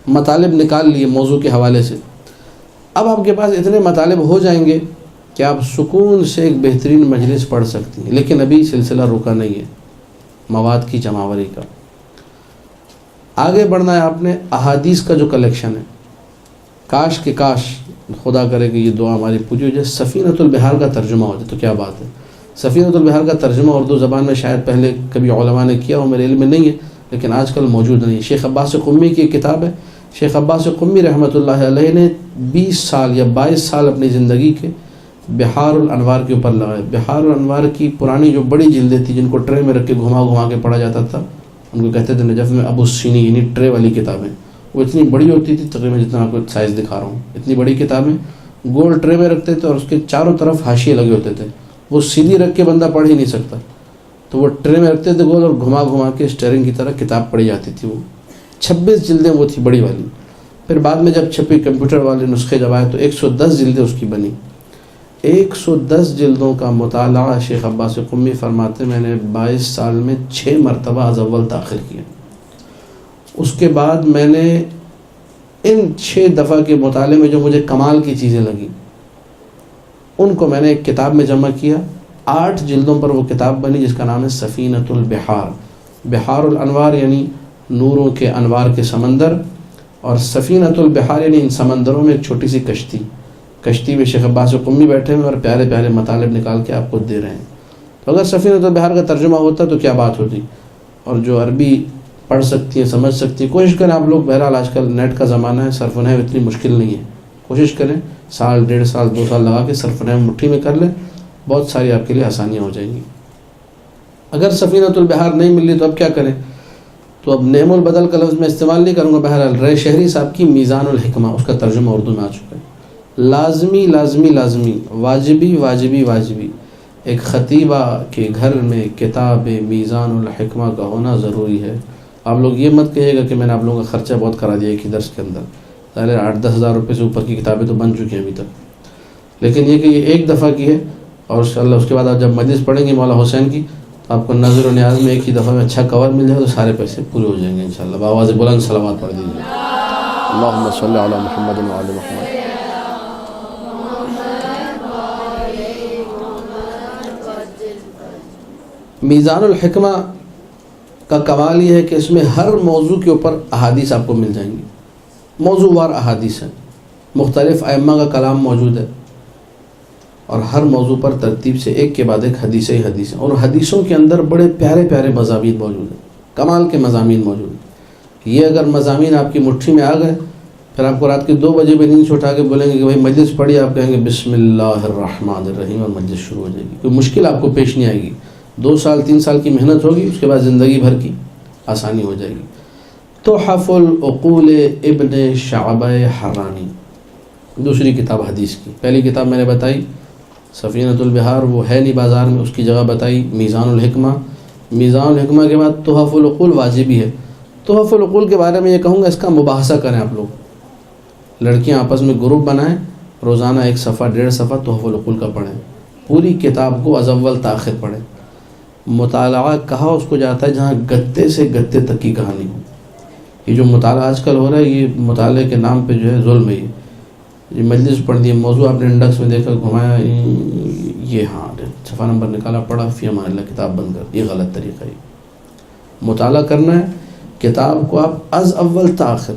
Speaker 3: مطالب نکال لیے موضوع کے حوالے سے, اب آپ کے پاس اتنے مطالب ہو جائیں گے کہ آپ سکون سے ایک بہترین مجلس پڑھ سکتی ہیں. لیکن ابھی سلسلہ رکا نہیں ہے مواد کی جمع کا. آگے بڑھنا ہے آپ نے. احادیث کا جو کلیکشن ہے, کاش کہ کاش خدا کرے کہ یہ دعا ہماری پوری ہو جائے, سفینۃ البحار کا ترجمہ ہو جائے تو کیا بات ہے. سفینۃ البحار کا ترجمہ اردو زبان میں شاید پہلے کبھی علماء نے کیا ہو, میرے علم میں نہیں ہے, لیکن آج کل موجود نہیں. شیخ عباس قمی کی ایک کتاب ہے. شیخ عباس قمی رحمۃ اللہ علیہ نے 20 سال یا 22 سال اپنی زندگی کے بحار الانوار کے اوپر لگائے. بحار الانوار کی پرانی جو بڑی جلدیں تھیں جن کو ٹرے میں رکھ کے گھما کے پڑھا جاتا تھا, ان کو کہتے تھے نجف میں ابو السینی, یعنی ٹرے والی کتابیں. وہ اتنی بڑی ہوتی تھی, تقریباً جتنا آپ کو سائز دکھا رہا ہوں, اتنی بڑی کتابیں گول ٹرے میں رکھتے تھے اور اس کے چاروں طرف حاشیے لگے ہوتے تھے. وہ سیدھی رکھ کے بندہ پڑھ ہی نہیں سکتا, تو وہ ٹرے میں رکھتے تھے گول اور گھما کے اسٹیئرنگ کی طرح کتاب پڑھی جاتی تھی. وہ 26 جلدیں وہ تھی بڑی والی. پھر بعد میں جب چھپی کمپیوٹر والے نسخے جب آئے تو 110 جلدیں اس کی بنی. 110 جلدوں کا مطالعہ شیخ عباس قمی فرماتے میں نے 22 سال میں 6 مرتبہ از اول تاخیر کیا. اس کے بعد میں نے ان 6 دفعہ کے مطالعے میں جو مجھے کمال کی چیزیں لگیں ان کو میں نے ایک کتاب میں جمع کیا. 8 جلدوں پر وہ کتاب بنی جس کا نام ہے سفینۃ البحار. بحار الانوار یعنی نوروں کے انوار کے سمندر, اور سفینۃ البحار یعنی ان سمندروں میں ایک چھوٹی سی کشتی میں شیخ عباس قمی بیٹھے ہوئے اور پیارے پیارے مطالب نکال کے آپ کو دے رہے ہیں. تو اگر سفینۃ البحار کا ترجمہ ہوتا تو کیا بات ہوتی. اور جو عربی پڑھ سکتی ہیں, سمجھ سکتی ہیں, کوشش کریں آپ لوگ. بہرحال آج کل نیٹ کا زمانہ ہے, صرف نحو اتنی مشکل نہیں ہے. کوشش کریں 1 1.5 سال 2 سال لگا کے صرف نحو مٹھی میں کر لیں, بہت ساری آپ کے لیے آسانیاں ہو جائیں گی. اگر سفینۃ البحار نہیں مل رہی تو اب کیا کریں. تو اب نعم البدل کا لفظ میں استعمال نہیں کروں گا. بہرحال رے شہری صاحب کی میزان الحکمہ, اس کا ترجمہ اردو میں آ چکا ہے. لازمی واجبی ایک خطیبہ کے گھر میں کتاب میزان الحکمہ کا ہونا ضروری ہے. آپ لوگ یہ مت کہیے گا کہ میں نے آپ لوگوں کا خرچہ بہت کرا دیا ایک ہی درس کے اندر. ظاہر 8-10 ہزار روپے سے اوپر کی کتابیں تو بن چکی ہیں ابھی تک, لیکن یہ کہ یہ ایک دفعہ کی ہے. اور انشاءاللہ اس کے بعد آپ جب مجلس پڑھیں گے مولا حسین کی تو آپ کو نظر و نیاز میں ایک ہی دفعہ میں اچھا کور مل جائے تو سارے پیسے پورے ہو جائیں گے انشاءاللہ. بآواز بلند صلوات پڑھ دیجیے. اللہم صلی علی محمد و علی محمد. میزان الحکمہ کا کمال یہ ہے کہ اس میں ہر موضوع کے اوپر احادیث آپ کو مل جائیں گی. موضوع وار احادیث ہیں, مختلف ائمہ کا کلام موجود ہے, اور ہر موضوع پر ترتیب سے ایک کے بعد ایک حدیث ہی حدیث ہیں. اور حدیثوں کے اندر بڑے پیارے پیارے مضامین موجود ہیں, کمال کے مضامین موجود ہیں. یہ اگر مضامین آپ کی مٹھی میں آ گئے, پھر آپ کو رات کے 2 بجے بھی نیند سے اٹھا کے بولیں گے کہ بھائی مجلس پڑھی, آپ کہیں گے بسم اللہ الرحمن الرحیم اور مجلس شروع ہو جائے گی. کوئی مشکل آپ کو پیش نہیں آئے گی. 2 سال 3 سال کی محنت ہوگی, اس کے بعد زندگی بھر کی آسانی ہو جائے گی. تحف العقول ابن شعبہ حرانی دوسری کتاب حدیث کی. پہلی کتاب میں نے بتائی سفینۃ البحار, وہ ہے نہیں بازار میں, اس کی جگہ بتائی میزان الحکمہ. میزان الحکمہ کے بعد تحف العقول واجبی ہے. تحف العقول کے بارے میں یہ کہوں گا اس کا مباحثہ کریں آپ لوگ, لڑکیاں آپس میں گروپ بنائیں, روزانہ 1 صفحہ 1.5 صفحہ تحف العقول کا پڑھیں. پوری کتاب کو از اول تاخر پڑھیں. مطالعہ کہا اس کو جاتا ہے جہاں گتے سے گتے تک کی کہانی ہو. یہ جو مطالعہ آج کل ہو رہا ہے یہ مطالعے کے نام پہ جو ہے ظلم ہے. یہ مجلس پڑھ دی, موضوع آپ نے انڈیکس میں دیکھا, گھمایا, یہ ہاں صفحہ نمبر نکالا, پڑھا, فی امان اللہ, کتاب بند کر. یہ غلط طریقہ ہے. مطالعہ کرنا ہے کتاب کو آپ از اول تاخر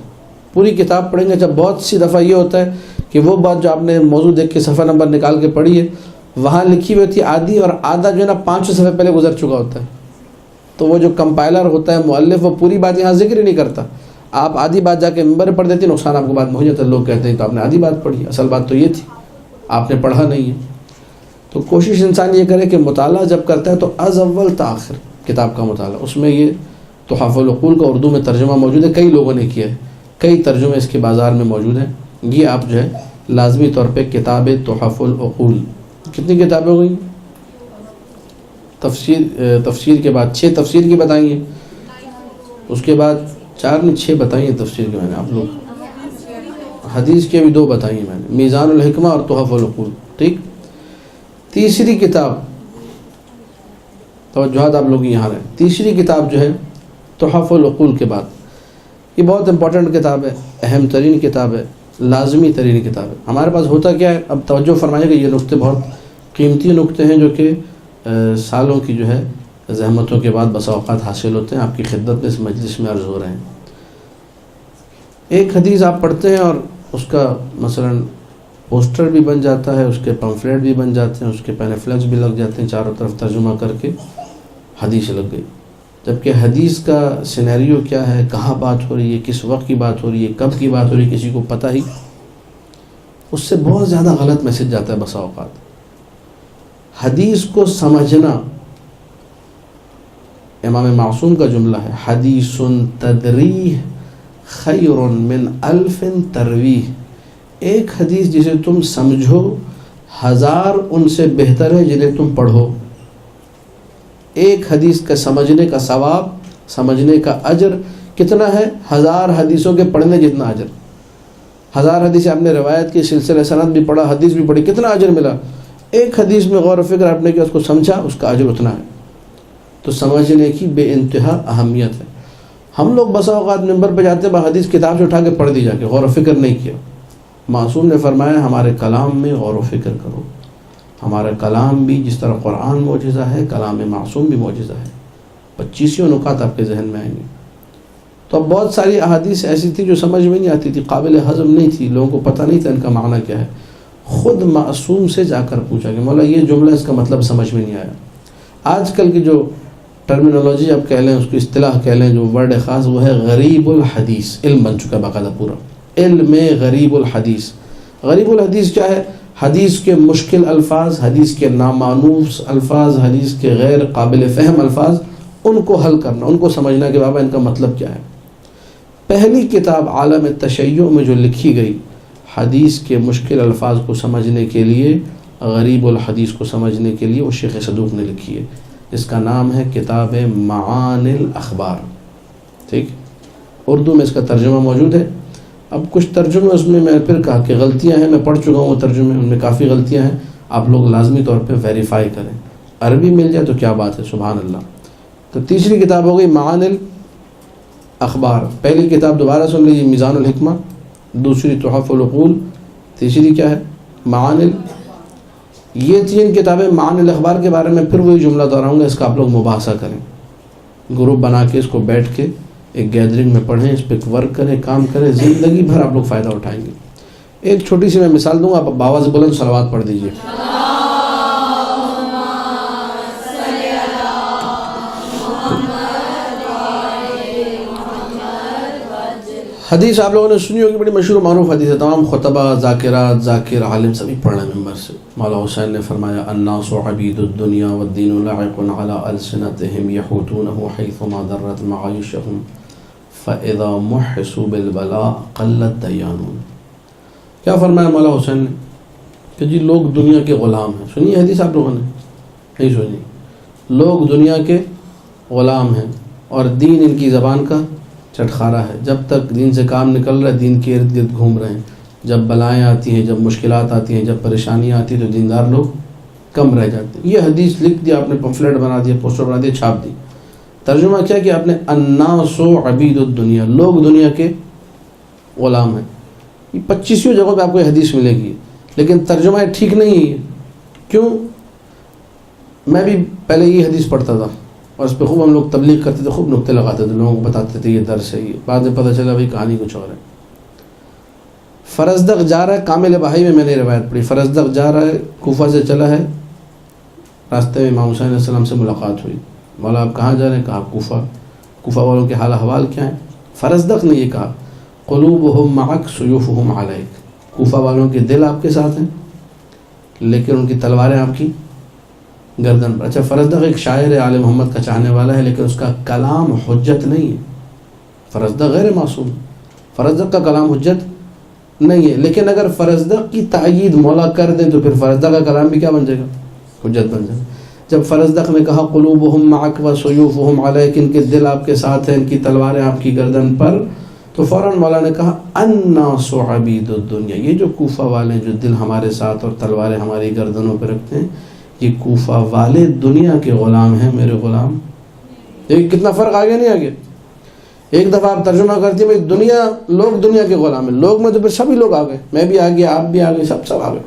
Speaker 3: پوری کتاب پڑھیں گے. جب بہت سی دفعہ یہ ہوتا ہے کہ وہ بات جو آپ نے موضوع دیکھ کے صفحہ نمبر نکال کے پڑھی ہے وہاں لکھی ہوئی ہوتی ہے آدھی, اور آدھا جو ہے نا 500 صفحے پہلے گزر چکا ہوتا ہے. تو وہ جو کمپائلر ہوتا ہے مؤلف, وہ پوری بات یہاں ذکر ہی نہیں کرتا. آپ آدھی بات جا کے ممبر پڑھ دیتے, نقصان آپ کو بعد میں ہو جاتا ہے. لوگ کہتے ہیں تو آپ نے آدھی بات پڑھی, اصل بات تو یہ تھی, آپ نے پڑھا نہیں ہے. تو کوشش انسان یہ کرے کہ مطالعہ جب کرتا ہے تو از اول تا آخر کتاب کا مطالعہ. اس میں یہ تحف العقول کا اردو میں ترجمہ موجود ہے، کئی لوگوں نے کیا ہے، کئی ترجمے اس کے بازار میں موجود ہیں. یہ آپ جو ہے لازمی طور پہ کتاب تحف العقول. کتنی کتابیں ہو گئی؟ تفسیر کے بعد 6 تفسیر کی بتائیں گے، اس کے بعد 4 نہیں 6 بتائیں تفسیر کے. میں نے آپ لوگ حدیث کے بھی 2 بتائیں میں نے، میزان الحکمہ اور تحف العقول. ٹھیک. تیسری کتاب، توجہات آپ لوگ یہاں رہیں، تیسری کتاب جو ہے تحف العقول کے بعد، یہ بہت امپورٹنٹ کتاب ہے، اہم ترین کتاب ہے، لازمی ترین کتاب ہے. ہمارے پاس ہوتا کیا ہے، اب توجہ فرمائیے کہ یہ نقطے بہت قیمتی نقطے ہیں جو کہ سالوں کی جو ہے زحمتوں کے بعد بسا اوقات حاصل ہوتے ہیں. آپ کی خدمت میں اس مجلس میں عرض ہو رہے ہیں. ایک حدیث آپ پڑھتے ہیں اور اس کا مثلا پوسٹر بھی بن جاتا ہے، اس کے پمفلیٹ بھی بن جاتے ہیں، اس کے پینفلیکس بھی لگ جاتے ہیں، چاروں طرف ترجمہ کر کے حدیث لگ گئی. جبکہ حدیث کا سینیریو کیا ہے، کہاں بات ہو رہی ہے، کس وقت کی بات ہو رہی ہے، کب کی بات ہو رہی ہے، کسی کو پتہ ہی. اس سے بہت زیادہ غلط میسج جاتا ہے بسا اوقات. حدیث کو سمجھنا، امام معصوم کا جملہ ہے، حدیث تدریح خیر من 1000 ترویح. ایک حدیث جسے تم سمجھو 1000 ان سے بہتر ہے جنہیں تم پڑھو. ایک حدیث کا سمجھنے کا ثواب، سمجھنے کا اجر کتنا ہے؟ 1000 حدیثوں کے پڑھنے جتنا اجر. 1000 حدیث آپ نے روایت کی، سلسلہ سند بھی پڑھا، حدیث بھی پڑھی، کتنا اجر ملا؟ ایک حدیث میں غور و فکر آپ نے کیا، اس کو سمجھا، اس کا اجر اتنا ہے. تو سمجھنے کی بے انتہا اہمیت ہے. ہم لوگ بسا اوقات ممبر پہ جاتے ہیں، حدیث کتاب سے اٹھا کے پڑھ دی جا کے، غور و فکر نہیں کیا. معصوم نے فرمایا ہمارے کلام میں غور و فکر کرو. ہمارا کلام بھی جس طرح قرآن معجزہ ہے، کلام معصوم بھی معجزہ ہے. 25 نکات آپ کے ذہن میں آئیں گے. تو اب بہت ساری احادیث ایسی تھی جو سمجھ میں نہیں آتی تھی، قابل ہضم نہیں تھی، لوگوں کو پتہ نہیں تھا ان کا معنی کیا ہے. خود معصوم سے جا کر پوچھا کہ مولا یہ جملہ اس کا مطلب سمجھ میں نہیں آیا. آج کل کی جو ٹرمینالوجی آپ کہہ لیں، اس کی اصطلاح کہہ لیں، جو ورڈ خاص، وہ ہے غریب الحدیث. علم بن چکا باقاعدہ پورا علم غریب الحدیث. غریب الحدیث کیا ہے؟ حدیث کے مشکل الفاظ، حدیث کے نامانوس الفاظ، حدیث کے غیر قابل فہم الفاظ، ان کو حل کرنا، ان کو سمجھنا کہ بابا ان کا مطلب کیا ہے. پہلی کتاب عالم تشیع میں جو لکھی گئی حدیث کے مشکل الفاظ کو سمجھنے کے لیے، غریب الحدیث کو سمجھنے کے لیے، وہ شیخ صدوق نے لکھی ہے، جس کا نام ہے کتاب معانی الاخبار. ٹھیک. اردو میں اس کا ترجمہ موجود ہے. اب کچھ ترجمے اس میں پھر کہا کہ غلطیاں ہیں، میں پڑھ چکا ہوں وہ ترجمے، ان میں کافی غلطیاں ہیں. آپ لوگ لازمی طور پہ ویریفائی کریں. عربی مل جائے تو کیا بات ہے، سبحان اللہ. تو تیسری کتاب ہو گئی معانی الاخبار. پہلی کتاب دوبارہ سن لیجیے، میزان الحکمہ. دوسری تحف العقول. تیسری کیا ہے؟ معانی. یہ 3 کتابیں معانی الاخبار کے بارے میں پھر وہی جملہ دہراؤں گا، اس کا آپ لوگ مباحثہ کریں، گروپ بنا کے اس کو بیٹھ کے ایک گیدرنگ میں پڑھیں، اس پہ ورک کریں، کام کریں، زندگی بھر آپ لوگ فائدہ اٹھائیں گے. ایک چھوٹی سی میں مثال دوں گا، آپ باواز بلند صلوات پڑھ دیجیے. حدیث آپ لوگوں نے سنی ہوگی، بڑی مشہور و معروف حدیث ہے. تمام خطبہ، ذاکرات، ذاکر، عالم سبھی پڑھ رہے ہیں ممبر سے. مولا حسین نے فرمایا الناس عبید الدنیا والدین لاعق علی السنتهم یحوتونه حیثما درت معایشهم فاذا محسوا بالبلاء قلت دیانون. کیا فرمایا مولا حسین نے کہ جی لوگ دنیا کے غلام ہیں. سنیے حدیث آپ لوگوں نے؟ نہیں سنی. لوگ دنیا کے غلام ہیں اور دین ان کی زبان کا چٹخارا ہے. جب تک دین سے کام نکل رہا ہے، دین کے ارد گرد گھوم رہے ہیں. جب بلائیں آتی ہیں، جب مشکلات آتی ہیں، جب پریشانیاں آتی ہیں، تو دیندار لوگ کم رہ جاتے ہیں. یہ حدیث لکھ دیا آپ نے، پمفلیٹ بنا دیا، پوسٹر بنا دیا، چھاپ دی. ترجمہ کیا کہ آپ نے الناس عبید الدنیا، لوگ دنیا کے غلام ہیں. یہ 25 جگہوں پہ آپ کو یہ حدیث ملے گی، لیکن ترجمہ ٹھیک نہیں ہے. کیوں؟ میں بھی پہلے یہ حدیث پڑھتا تھا اور اس پہ خوب ہم لوگ تبلیغ کرتے تھے، خوب نقطے لگاتے تھے، لوگوں کو بتاتے تھے یہ درس ہے. یہ بعد میں پتہ چلا بھائی کہانی کچھ اور ہے. فرزدق جا رہا ہے، کامل بہائی میں نے روایت پڑھی. فرزدق جا رہا ہے، کوفہ سے چلا ہے، راستے میں امام حسین علیہ السلام سے ملاقات ہوئی. مولا آپ کہاں جا رہے ہیں؟ کہا کوفہ. کوفہ والوں کے حال احوال کیا ہیں؟ فرزدق نے یہ کہا قلوبہم معک سیوفہم علیک. کوفہ والوں کے دل آپ کے ساتھ ہیں، لیکن ان کی تلواریں آپ کی گردن پر. اچھا فرزدق ایک شاعر ہے، آل محمد کا چاہنے والا ہے، لیکن اس کا کلام حجت نہیں ہے. فرزدق غیر معصوم، فرزدق کا کلام حجت نہیں ہے، لیکن اگر فرزدق کی تائید مولا کر دیں تو پھر فرزدق کا کلام بھی کیا بن جائے گا؟ حجت بن جائے گا. جب فرزدق نے کہا قلوبہم معک و سیوفہم علیک، ان کے دل آپ کے ساتھ ہیں، ان کی تلواریں آپ کی گردن پر، تو فوراً مولا نے کہا الناس عبید الدنیا، یہ جو کوفہ والے جو دل ہمارے ساتھ اور تلواریں ہماری گردنوں پہ رکھتے ہیں، یہ کوفہ والے دنیا کے غلام ہیں، میرے غلام. دیکھیں کتنا فرق آگے نہیں آگے. ایک دفعہ آپ ترجمہ کرتی ہیں دنیا، لوگ دنیا کے غلام ہیں، لوگ میں تو پھر سبھی لوگ آ گئے، میں بھی آ گیا، آپ بھی آ گئے، سب آ گئے.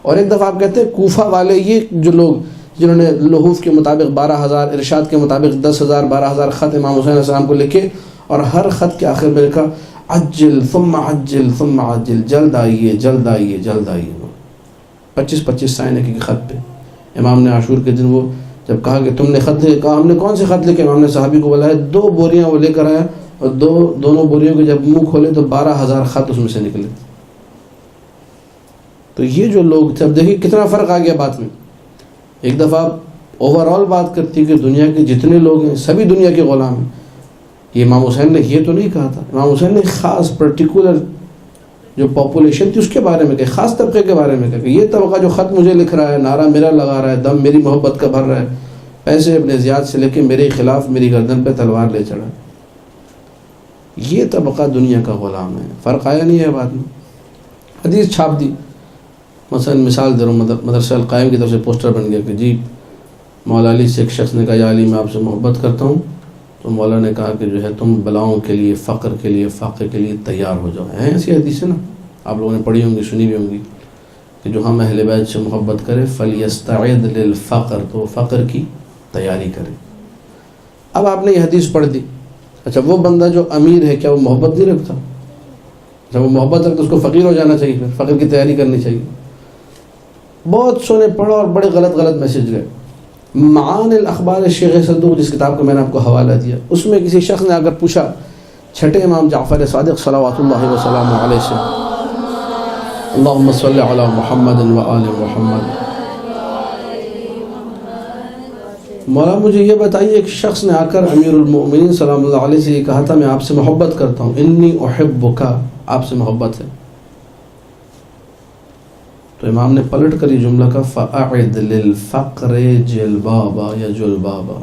Speaker 3: اور ایک دفعہ آپ کہتے ہیں کوفہ والے، یہ جو لوگ جنہوں نے لحوف کے مطابق 12,000، ارشاد کے مطابق 10,000 12,000 خط امام حسین علیہ السلام کو لکھے، اور ہر خط کے آخر میں لکھا عجل ثم عجل ثم عجل، جلد آئیے جلد آئیے جلد آئیے. 25 سائن ایک خط پہ. امام نے عاشور کے دن وہ جب کہا کہ تم نے خط لکھے، کہا ہم نے کون سے خط لکھے؟ امام نے صحابی کو بلایا، 2 بوریاں وہ لے کر آیا، اور دونوں بوریوں کے جب منہ کھولے تو 12,000 خط اس میں سے نکلے. تو یہ جو لوگ تھے، اب دیکھیے کتنا فرق آ گیا بات میں. ایک دفعہ اوور آل بات کرتی کہ دنیا کے جتنے لوگ ہیں سبھی دنیا کے غلام ہیں. یہ امام حسین نے یہ تو نہیں کہا تھا. امام حسین نے خاص پرٹیکولر جو پاپولیشن تھی اس کے بارے میں کہا، خاص طبقے کے بارے میں کہا کہ یہ طبقہ جو خط مجھے لکھ رہا ہے، نعرہ میرا لگا رہا ہے، دم میری محبت کا بھر رہا ہے، پیسے اپنے زیاد سے لے کے میرے خلاف میری گردن پہ تلوار لے چڑھا، یہ طبقہ دنیا کا غلام ہے. فرق آیا نہیں ہے بات میں. حدیث چھاپ دی، مثلا مثال دے رہا ہوں، مدرسہ القائم کی طرف سے پوسٹر بن گیا کہ جی مولا علی سے ایک شخص نے کہا یا علی میں آپ سے محبت کرتا ہوں، تو مولا نے کہا کہ جو ہے تم بلاؤں کے لیے، فقر کے لیے، فاقے کے لیے تیار ہو جاؤ. ہیں ایسی حدیثیں نا، آپ لوگوں نے پڑھی ہوں گی، سنی بھی ہوں گی کہ جو ہم اہل بیت سے محبت کرے فلیستعد للفقر، تو فقر کی تیاری کرے. اب آپ نے یہ حدیث پڑھ دی. اچھا وہ بندہ جو امیر ہے کیا وہ محبت نہیں رکھتا؟ جب وہ محبت رکھتا اس کو فقیر ہو جانا چاہیے، پھر فقر کی تیاری کرنی چاہیے. بہت سونے پڑھا اور بڑے غلط میسج گئے. معانی الاخبار شیخ صدوق، جس کتاب کا میں نے آپ کو حوالہ دیا، اس میں کسی شخص نے اگر پوچھا چھٹے امام جعفر صادق صلوات اللہ وسلام علیہ سے، اللہم صلی علی محمد و آل محمد، مولا مجھے یہ بتائیے ایک شخص نے آ کر امیر المؤمنین سلام اللہ علیہ سے یہ کہا تھا میں آپ سے محبت کرتا ہوں، انی احبک، آپ سے محبت ہے. تو امام نے پلٹ کر یہ جملہ کہا فَأَعِدْ لِلْفَقْرِ جِلْبَابًا یا جُلْبَابًا،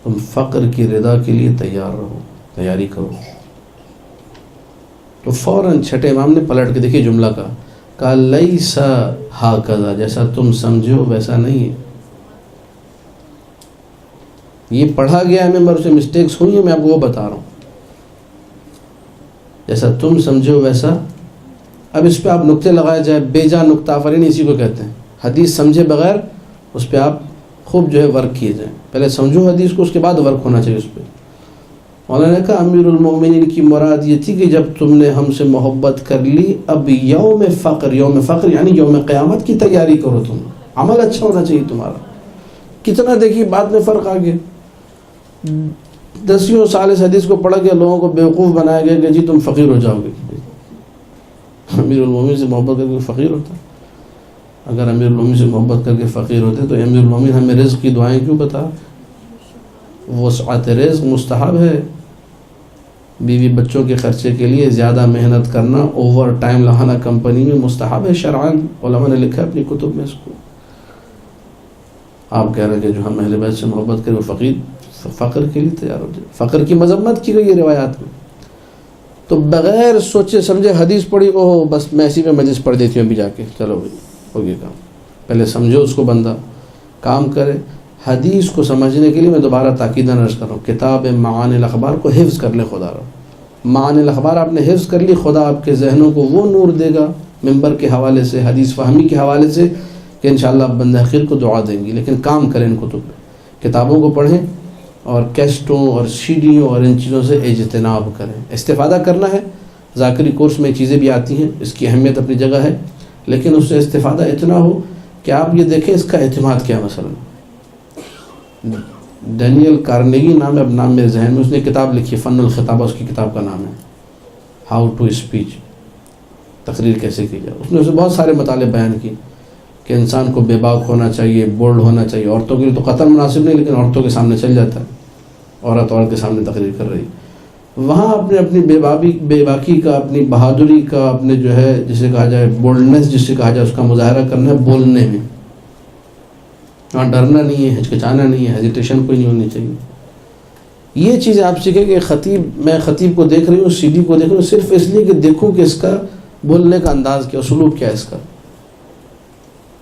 Speaker 3: تم فقر کی رضا کے لیے تیار رہو، تیاری کرو. تو فوراً چھٹے امام نے پلٹ کے دیکھیے جملہ کہا لَيْسَ هَكَذَا، جیسا تم سمجھو ویسا نہیں ہے. یہ پڑھا گیا ہے، میں سے مسٹیکس ہوئی ہیں، میں آپ کو وہ بتا رہا ہوں. جیسا تم سمجھو ویسا. اب اس پہ آپ نقطے لگائے جائے، بے جا نقطہ آفرین اسی کو کہتے ہیں. حدیث سمجھے بغیر اس پہ آپ خوب جو ہے ورک کیے جائیں. پہلے سمجھو حدیث کو، اس کے بعد ورک ہونا چاہیے اس پہ. مولانا نے کہا امیر المومنین کی مراد یہ تھی کہ جب تم نے ہم سے محبت کر لی، اب یوم فقر یعنی یوم قیامت کی تیاری کرو. تم عمل اچھا ہونا چاہیے تمہارا. کتنا دیکھیے بات میں فرق آ گیا. 10 سال اس حدیث کو پڑھا گیا، لوگوں کو بیوقوف بنایا گیا کہ جی تم فقیر ہو جاؤ گے. امیر المومنین سے محبت کر کے فقیر ہوتا؟ اگر امیر المومنین سے محبت کر کے فقیر ہوتے تو امیر المومنین ہمیں رزق کی دعائیں کیوں بتا؟ وسعت رزق مستحب ہے. بیوی بچوں کے خرچے کے لیے زیادہ محنت کرنا، اوور ٹائم لگانا کمپنی میں مستحب ہے شرعاً، علماء نے لکھا ہے اپنی کتب میں اس کو. آپ کہہ رہے ہیں کہ جو ہم اہل بیت سے محبت کرے وہ فقر کے لیے تیار ہو جائے. فقر کی مذمت کی گئی ہے روایات میں. تو بغیر سوچے سمجھے حدیث پڑھی، اوہ بس میں اسی پہ مجلس پڑھ دیتی ہوں ابھی جا کے، چلو بھائی ہو گیا کام. پہلے سمجھو اس کو، بندہ کام کرے. حدیث کو سمجھنے کے لیے میں دوبارہ تاکیداً عرض کر رہا ہوں، کتاب معانی الاخبار کو حفظ کر لیں. خدا رہا معانی الاخبار آپ نے حفظ کر لی، خدا آپ کے ذہنوں کو وہ نور دے گا منبر کے حوالے سے، حدیث فہمی کے حوالے سے، کہ انشاءاللہ آپ بندہ خیر کو دعا دیں گی. لیکن کام کریں ان کتب پہ، کتابوں کو پڑھیں اور کیسٹوں اور سیڈیوں اور ان چیزوں سے اجتناب کریں. استفادہ کرنا ہے، ذاکری کورس میں چیزیں بھی آتی ہیں، اس کی اہمیت اپنی جگہ ہے، لیکن اس سے استفادہ اتنا ہو کہ آپ یہ دیکھیں اس کا اعتماد کیا. مثلا ڈینیل کارنیگی نام ہے، اب نام میرے ذہن میں، اس نے کتاب لکھی فن الخطابہ، اس کی کتاب کا نام ہے ہاؤ ٹو اسپیچ. تقریر کیسے کی جائے. اس نے اسے بہت سارے مطالب بیان کی کہ انسان کو بے باک ہونا چاہیے, بولڈ ہونا چاہیے. عورتوں کے لیے تو قطر مناسب نہیں, لیکن عورتوں کے سامنے چل جاتا ہے, عورت کے سامنے تقریر کر رہی. وہاں اپنی بے باکی کا, اپنی بہادری کا, اپنے جو ہے جسے کہا جائے بولڈنس جسے کہا جائے, اس کا مظاہرہ کرنا ہے بولنے میں. وہاں ڈرنا نہیں ہے, ہچکچانا نہیں ہے, ہیزیٹیشن کوئی نہیں ہونی چاہیے. یہ چیزیں آپ سیکھیں کہ میں خطیب کو دیکھ رہی ہوں, سی ڈی کو دیکھ رہی ہوں صرف اس لیے کہ دیکھوں کہ اس کا بولنے کا انداز کیا, اسلوب کیا ہے اس کا.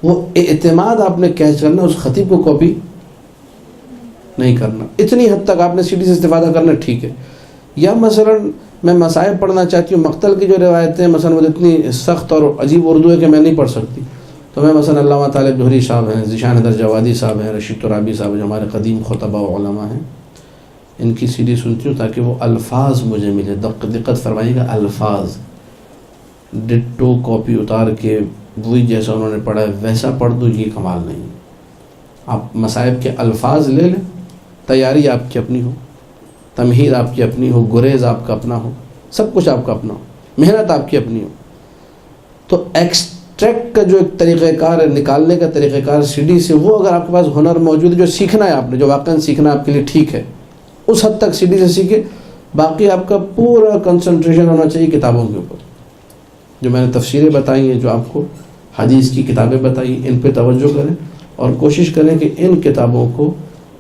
Speaker 3: وہ اعتماد آپ نے کیچ کرنا, اس خطیب کو کاپی نہیں کرنا. اتنی حد تک آپ نے سی ڈی سے استفادہ کرنا ٹھیک ہے. یا مثلا میں مصائب پڑھنا چاہتی ہوں, مقتل کی جو روایتیں مثلا وہ اتنی سخت اور عجیب اردو ہے کہ میں نہیں پڑھ سکتی, تو میں مثلا علامہ طالب جوہری صاحب ہیں, ذیشان حیدر جوادی صاحب ہیں, رشید ترابی صاحب جو ہمارے قدیم خطبہ و علماء ہیں, ان کی سی ڈی سنتی ہوں تاکہ وہ الفاظ مجھے ملے. دقت فرمائیے گا, الفاظ ڈٹو کاپی اتار کے وہی جیسا انہوں نے پڑھا ہے ویسا پڑھ دو, یہ کمال نہیں. آپ مصائب کے الفاظ لے لیں, تیاری آپ کی اپنی ہو, تمہید آپ کی اپنی ہو, گریز آپ کا اپنا ہو, سب کچھ آپ کا اپنا ہو, محنت آپ کی اپنی ہو. تو ایکسٹریکٹ کا جو ایک طریقہ کار ہے, نکالنے کا طریقہ کار سی ڈی سے, وہ اگر آپ کے پاس ہنر موجود ہے, جو سیکھنا ہے آپ نے, جو واقعاً سیکھنا آپ کے لیے ٹھیک ہے, اس حد تک سی ڈی سے سیکھے. باقی آپ کا پورا کنسنٹریشن ہونا چاہیے کتابوں کے اوپر. جو میں نے تفسیریں بتائی ہیں, جو آپ کو حدیث کی کتابیں بتائی, ان پہ توجہ کریں اور کوشش کریں کہ ان کتابوں کو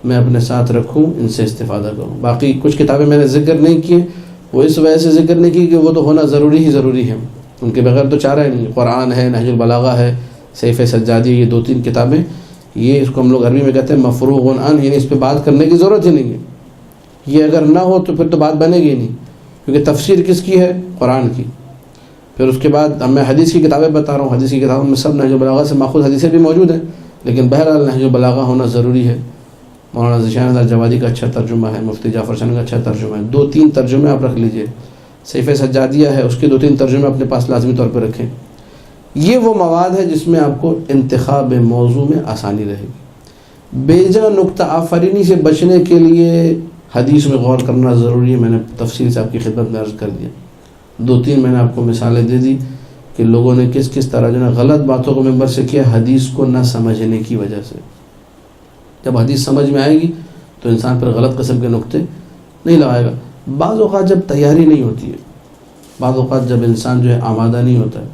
Speaker 3: میں اپنے ساتھ رکھوں, ان سے استفادہ کروں. باقی کچھ کتابیں میں نے ذکر نہیں کیے, وہ اس وجہ سے ذکر نہیں کی کہ وہ تو ہونا ضروری ہے, ان کے بغیر تو چارہ ہی نہیں. قرآن ہے, نہج البلاغہ ہے, سیف سجادی, یہ 2-3 کتابیں, یہ اس کو ہم لوگ عربی میں کہتے ہیں مفروغ عن, یعنی اس پہ بات کرنے کی ضرورت ہی نہیں ہے. یہ اگر نہ ہو تو پھر تو بات بنے گی نہیں, کیونکہ تفسیر کس کی ہے؟ قرآن کی. پھر اس کے بعد میں حدیث کی کتابیں بتا رہا ہوں, حدیث کی کتابوں میں سب نہج البلاغہ سے ماخوذ حدیثیں بھی موجود ہیں, لیکن بہرحال نہج البلاغہ ہونا ضروری ہے. مولانا ذیشان حیدر جوادی کا اچھا ترجمہ ہے, مفتی جعفر شان کا اچھا ترجمہ ہے, 2-3 ترجمے آپ رکھ لیجئے. سیف سجادیہ ہے, اس کے 2-3 ترجمے اپنے پاس لازمی طور پہ رکھیں. یہ وہ مواد ہے جس میں آپ کو انتخاب موضوع میں آسانی رہے گی. بیجا نکتہ آفرینی سے بچنے کے لیے حدیث میں غور کرنا ضروری ہے. میں نے تفصیل سے آپ کی خدمت میں عرض کر دیا. 2-3 میں نے آپ کو مثالیں دے دی کہ لوگوں نے کس طرح جو ہے غلط باتوں کو ممبر سے کیا, حدیث کو نہ سمجھنے کی وجہ سے. جب حدیث سمجھ میں آئے گی تو انسان پر غلط قسم کے نکتے نہیں لگائے گا. بعض اوقات جب تیاری نہیں ہوتی ہے, بعض اوقات جب انسان جو ہے آمادہ نہیں ہوتا ہے,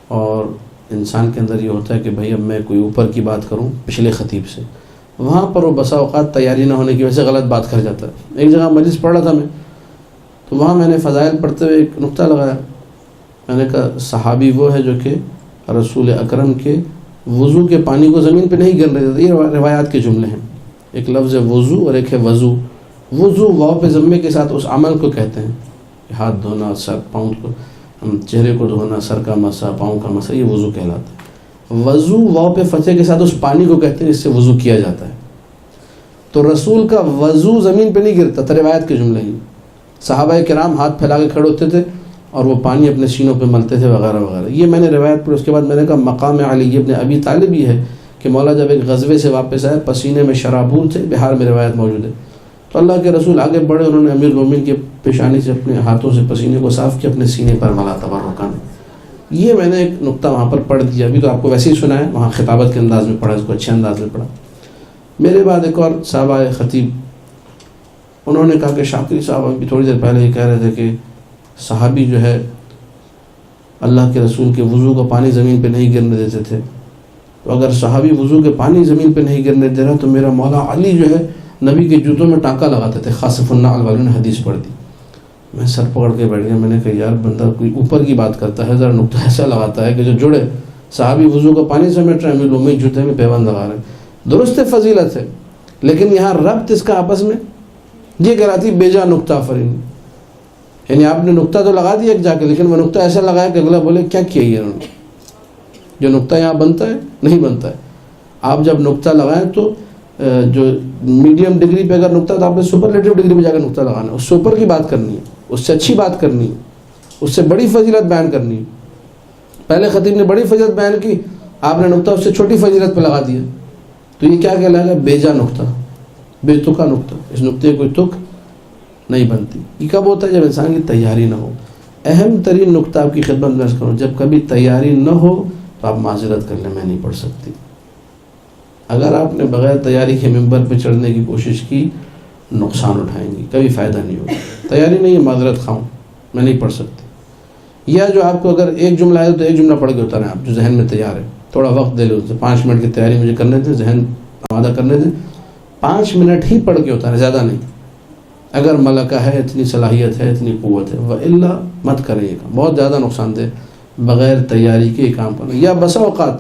Speaker 3: اور انسان کے اندر یہ ہوتا ہے کہ بھئی اب میں کوئی اوپر کی بات کروں پچھلے خطیب سے, وہاں پر وہ بسا اوقات تیاری نہ ہونے کی وجہ سے غلط بات کر جاتا ہے. ایک جگہ مجلس پڑھ رہا تھا میں, تو وہاں میں نے فضائل پڑھتے ہوئے ایک نکتہ لگایا. میں نے کہا صحابی وہ ہے جو کہ رسول اکرم کے وضو کے پانی کو زمین پہ نہیں گرنے دیتے. یہ روایات کے جملے ہیں. ایک لفظ ہے وضو اور ایک ہے وضو. وضو واو پہ ضمے کے ساتھ اس عمل کو کہتے ہیں, ہاتھ دھونا, سر پاؤں کو, چہرے کو دھونا, سر کا مسا, پاؤں کا مسا, یہ وضو کہلاتا ہے. وضو واو پہ فتح کے ساتھ اس پانی کو کہتے ہیں, اس سے وضو کیا جاتا ہے. تو رسول کا وضو زمین پہ نہیں گرتا تھا, روایت کے جملے ہی. صحابہ کرام ہاتھ پھیلا کے کھڑے ہوتے تھے اور وہ پانی اپنے سینوں پہ ملتے تھے وغیرہ وغیرہ. یہ میں نے روایت پڑھی. اس کے بعد میں نے کہا مقام علی ابن ابی طالب یہ ہے کہ مولا جب ایک غزوے سے واپس آئے, پسینے میں شرابور تھے, بہار میں روایت موجود ہے, تو اللہ کے رسول آگے بڑھے, انہوں نے امیر المومنین کے پیشانی سے اپنے ہاتھوں سے پسینے کو صاف کیا, اپنے سینے پر ملا تبرکاً. یہ میں نے ایک نقطہ وہاں پر پڑھ دیا. ابھی تو آپ کو ویسے ہی سنا ہے, وہاں خطابت کے انداز میں پڑھا, اس کو اچھے انداز میں پڑھا. میرے بعد ایک اور صاحب آئے خطیب, انہوں نے کہا کہ شاکری صاحب ابھی تھوڑی دیر پہلے یہ کہہ رہے تھے کہ صحابی جو ہے اللہ کے رسول کے وضو کا پانی زمین پہ نہیں گرنے دیتے تھے, تو اگر صحابی وضو کے پانی زمین پہ نہیں گرنے دے رہا تو میرا مولا علی جو ہے نبی کے جوتوں میں ٹانکا لگاتے تھے. خاصف النعل والوں نے حدیث پڑھ دی. میں سر پکڑ کے بیٹھ گیا. میں نے کہا یار بندہ کوئی اوپر کی بات کرتا ہے, ذرا نقطہ ایسا لگاتا ہے کہ جو جڑے. صحابی وضو کا پانی سمیٹ رہے ہیں, امیر المومنین جوتے میں پیوند لگا رہے ہیں. درست فضیلت ہے, لیکن یہاں ربط اس کا آپس میں یہ کہلاتی بیجا نقطہ آفرینی. یعنی آپ نے نقطہ تو لگا دیا ایک جا کے, لیکن وہ نقطہ ایسا لگایا کہ اگلا بولے کیا کیا یہ انہوں نے. جو نقطہ یہاں بنتا ہے نہیں بنتا ہے. آپ جب نقطہ لگائیں تو جو میڈیم ڈگری پہ اگر نقطہ, تو آپ نے سپرلیٹو ڈگری پہ جا کر نقطہ لگانا ہے. اس سے اوپر کی بات کرنی ہے, اس سے اچھی بات کرنی ہے, اس سے بڑی فضیلت بیان کرنی ہے. پہلے خطیب نے بڑی فضیلت بیان کی, آپ نے نقطہ اس سے چھوٹی فضیلت پہ لگا دیا, تو یہ کیا کہلائے گا؟ بیجا نقطہ, بے تکا نقطہ. اس نقطے کوئی تک نہیں بنتی. یہ کب ہوتا ہے؟ جب انسان کی تیاری نہ ہو. اہم ترین نقطہ آپ کی خدمت میں عرض کروں، جب کبھی تیاری نہ ہو تو آپ معذرت کر لیں، میں نہیں پڑھ سکتی۔ اگر آپ نے بغیر تیاری کے ممبر پہ چڑھنے کی کوشش کی نقصان اٹھائیں گی، کبھی فائدہ نہیں ہوگا۔ تیاری نہیں ہے، معذرت خواہوں، میں نہیں پڑھ سکتی۔ یا جو آپ کو اگر ایک جملہ ہے تو ایک جملہ پڑھ کے اتریں، آپ جو ذہن میں تیار ہے، تھوڑا وقت دے لو، 5 منٹ کی تیاری مجھے کرنے دیں، ذہن آمادہ کرنے دیں، 5 منٹ ہی پڑھ کے اتریں، زیادہ نہیں۔ اگر ملکہ ہے، اتنی صلاحیت ہے، اتنی قوت ہے، وَإِلَّا مت کریں یہ کام، بہت زیادہ نقصان دہ بغیر تیاری کے یہ کام کرنا۔ یا بسا اوقات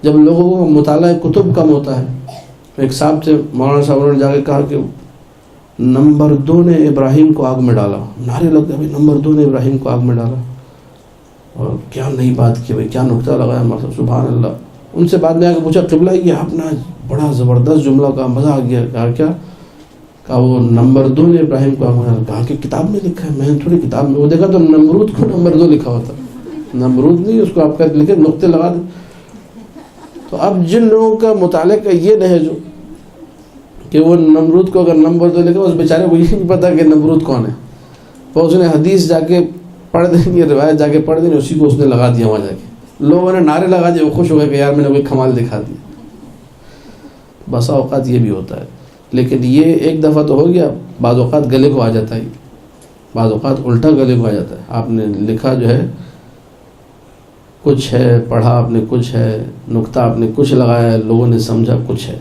Speaker 3: جب لوگوں کو مطالعہ کتب کم ہوتا ہے، ایک صاحب تھے، مولانا صاحب نے جا کے کہا کہ نمبر 2 نے ابراہیم کو آگ میں ڈالا، نعرے لگ گئے، نمبر 2 نے ابراہیم کو آگ میں ڈالا، اور کیا نئی بات کی بھائی، کیا نکتہ لگایا، مطلب سبحان اللہ۔ ان سے بعد میں آ کے پوچھا قبلہ یہ آپ نے بڑا زبردست جملہ کہا، مزہ آ گیا۔ کہا کیا؟ کہا وہ نمبر 2 نے ابراہیم کو آگ میں ڈالا۔ کہا کہ کتاب میں لکھا ہے، میں نے تھوڑی کتاب میں، وہ دیکھا تو نمرود کو نمبر 2 لکھا ہوتا، نمرود نہیں، اس کو آپ کا لکھے نقطے لگا دیں۔ تو اب جن لوگوں کا مطالعے کا یہ نہج ہو کہ وہ نمرود کو اگر نمبر 2 لکھا، اس بیچارے کو یہ نہیں پتا کہ نمرود کون ہے، وہ اس نے حدیث جا کے پڑھ دیں گے، روایت جا کے پڑھ دیں گے، اسی کو اس نے لگا دیا وہاں جا کے، لوگوں نے نعرے لگا دیے، وہ خوش ہو گئے کہ یار میں نے کوئی کمال دکھا دیا۔ بسا اوقات یہ بھی ہوتا ہے، لیکن یہ ایک دفعہ تو ہو گیا، بعض اوقات گلے کو آ جاتا ہے، بعض اوقات الٹا گلے کو آ جاتا ہے۔ آپ نے لکھا جو ہے کچھ ہے، پڑھا آپ نے کچھ ہے، نقطہ آپ نے کچھ لگایا، لوگوں نے سمجھا کچھ ہے۔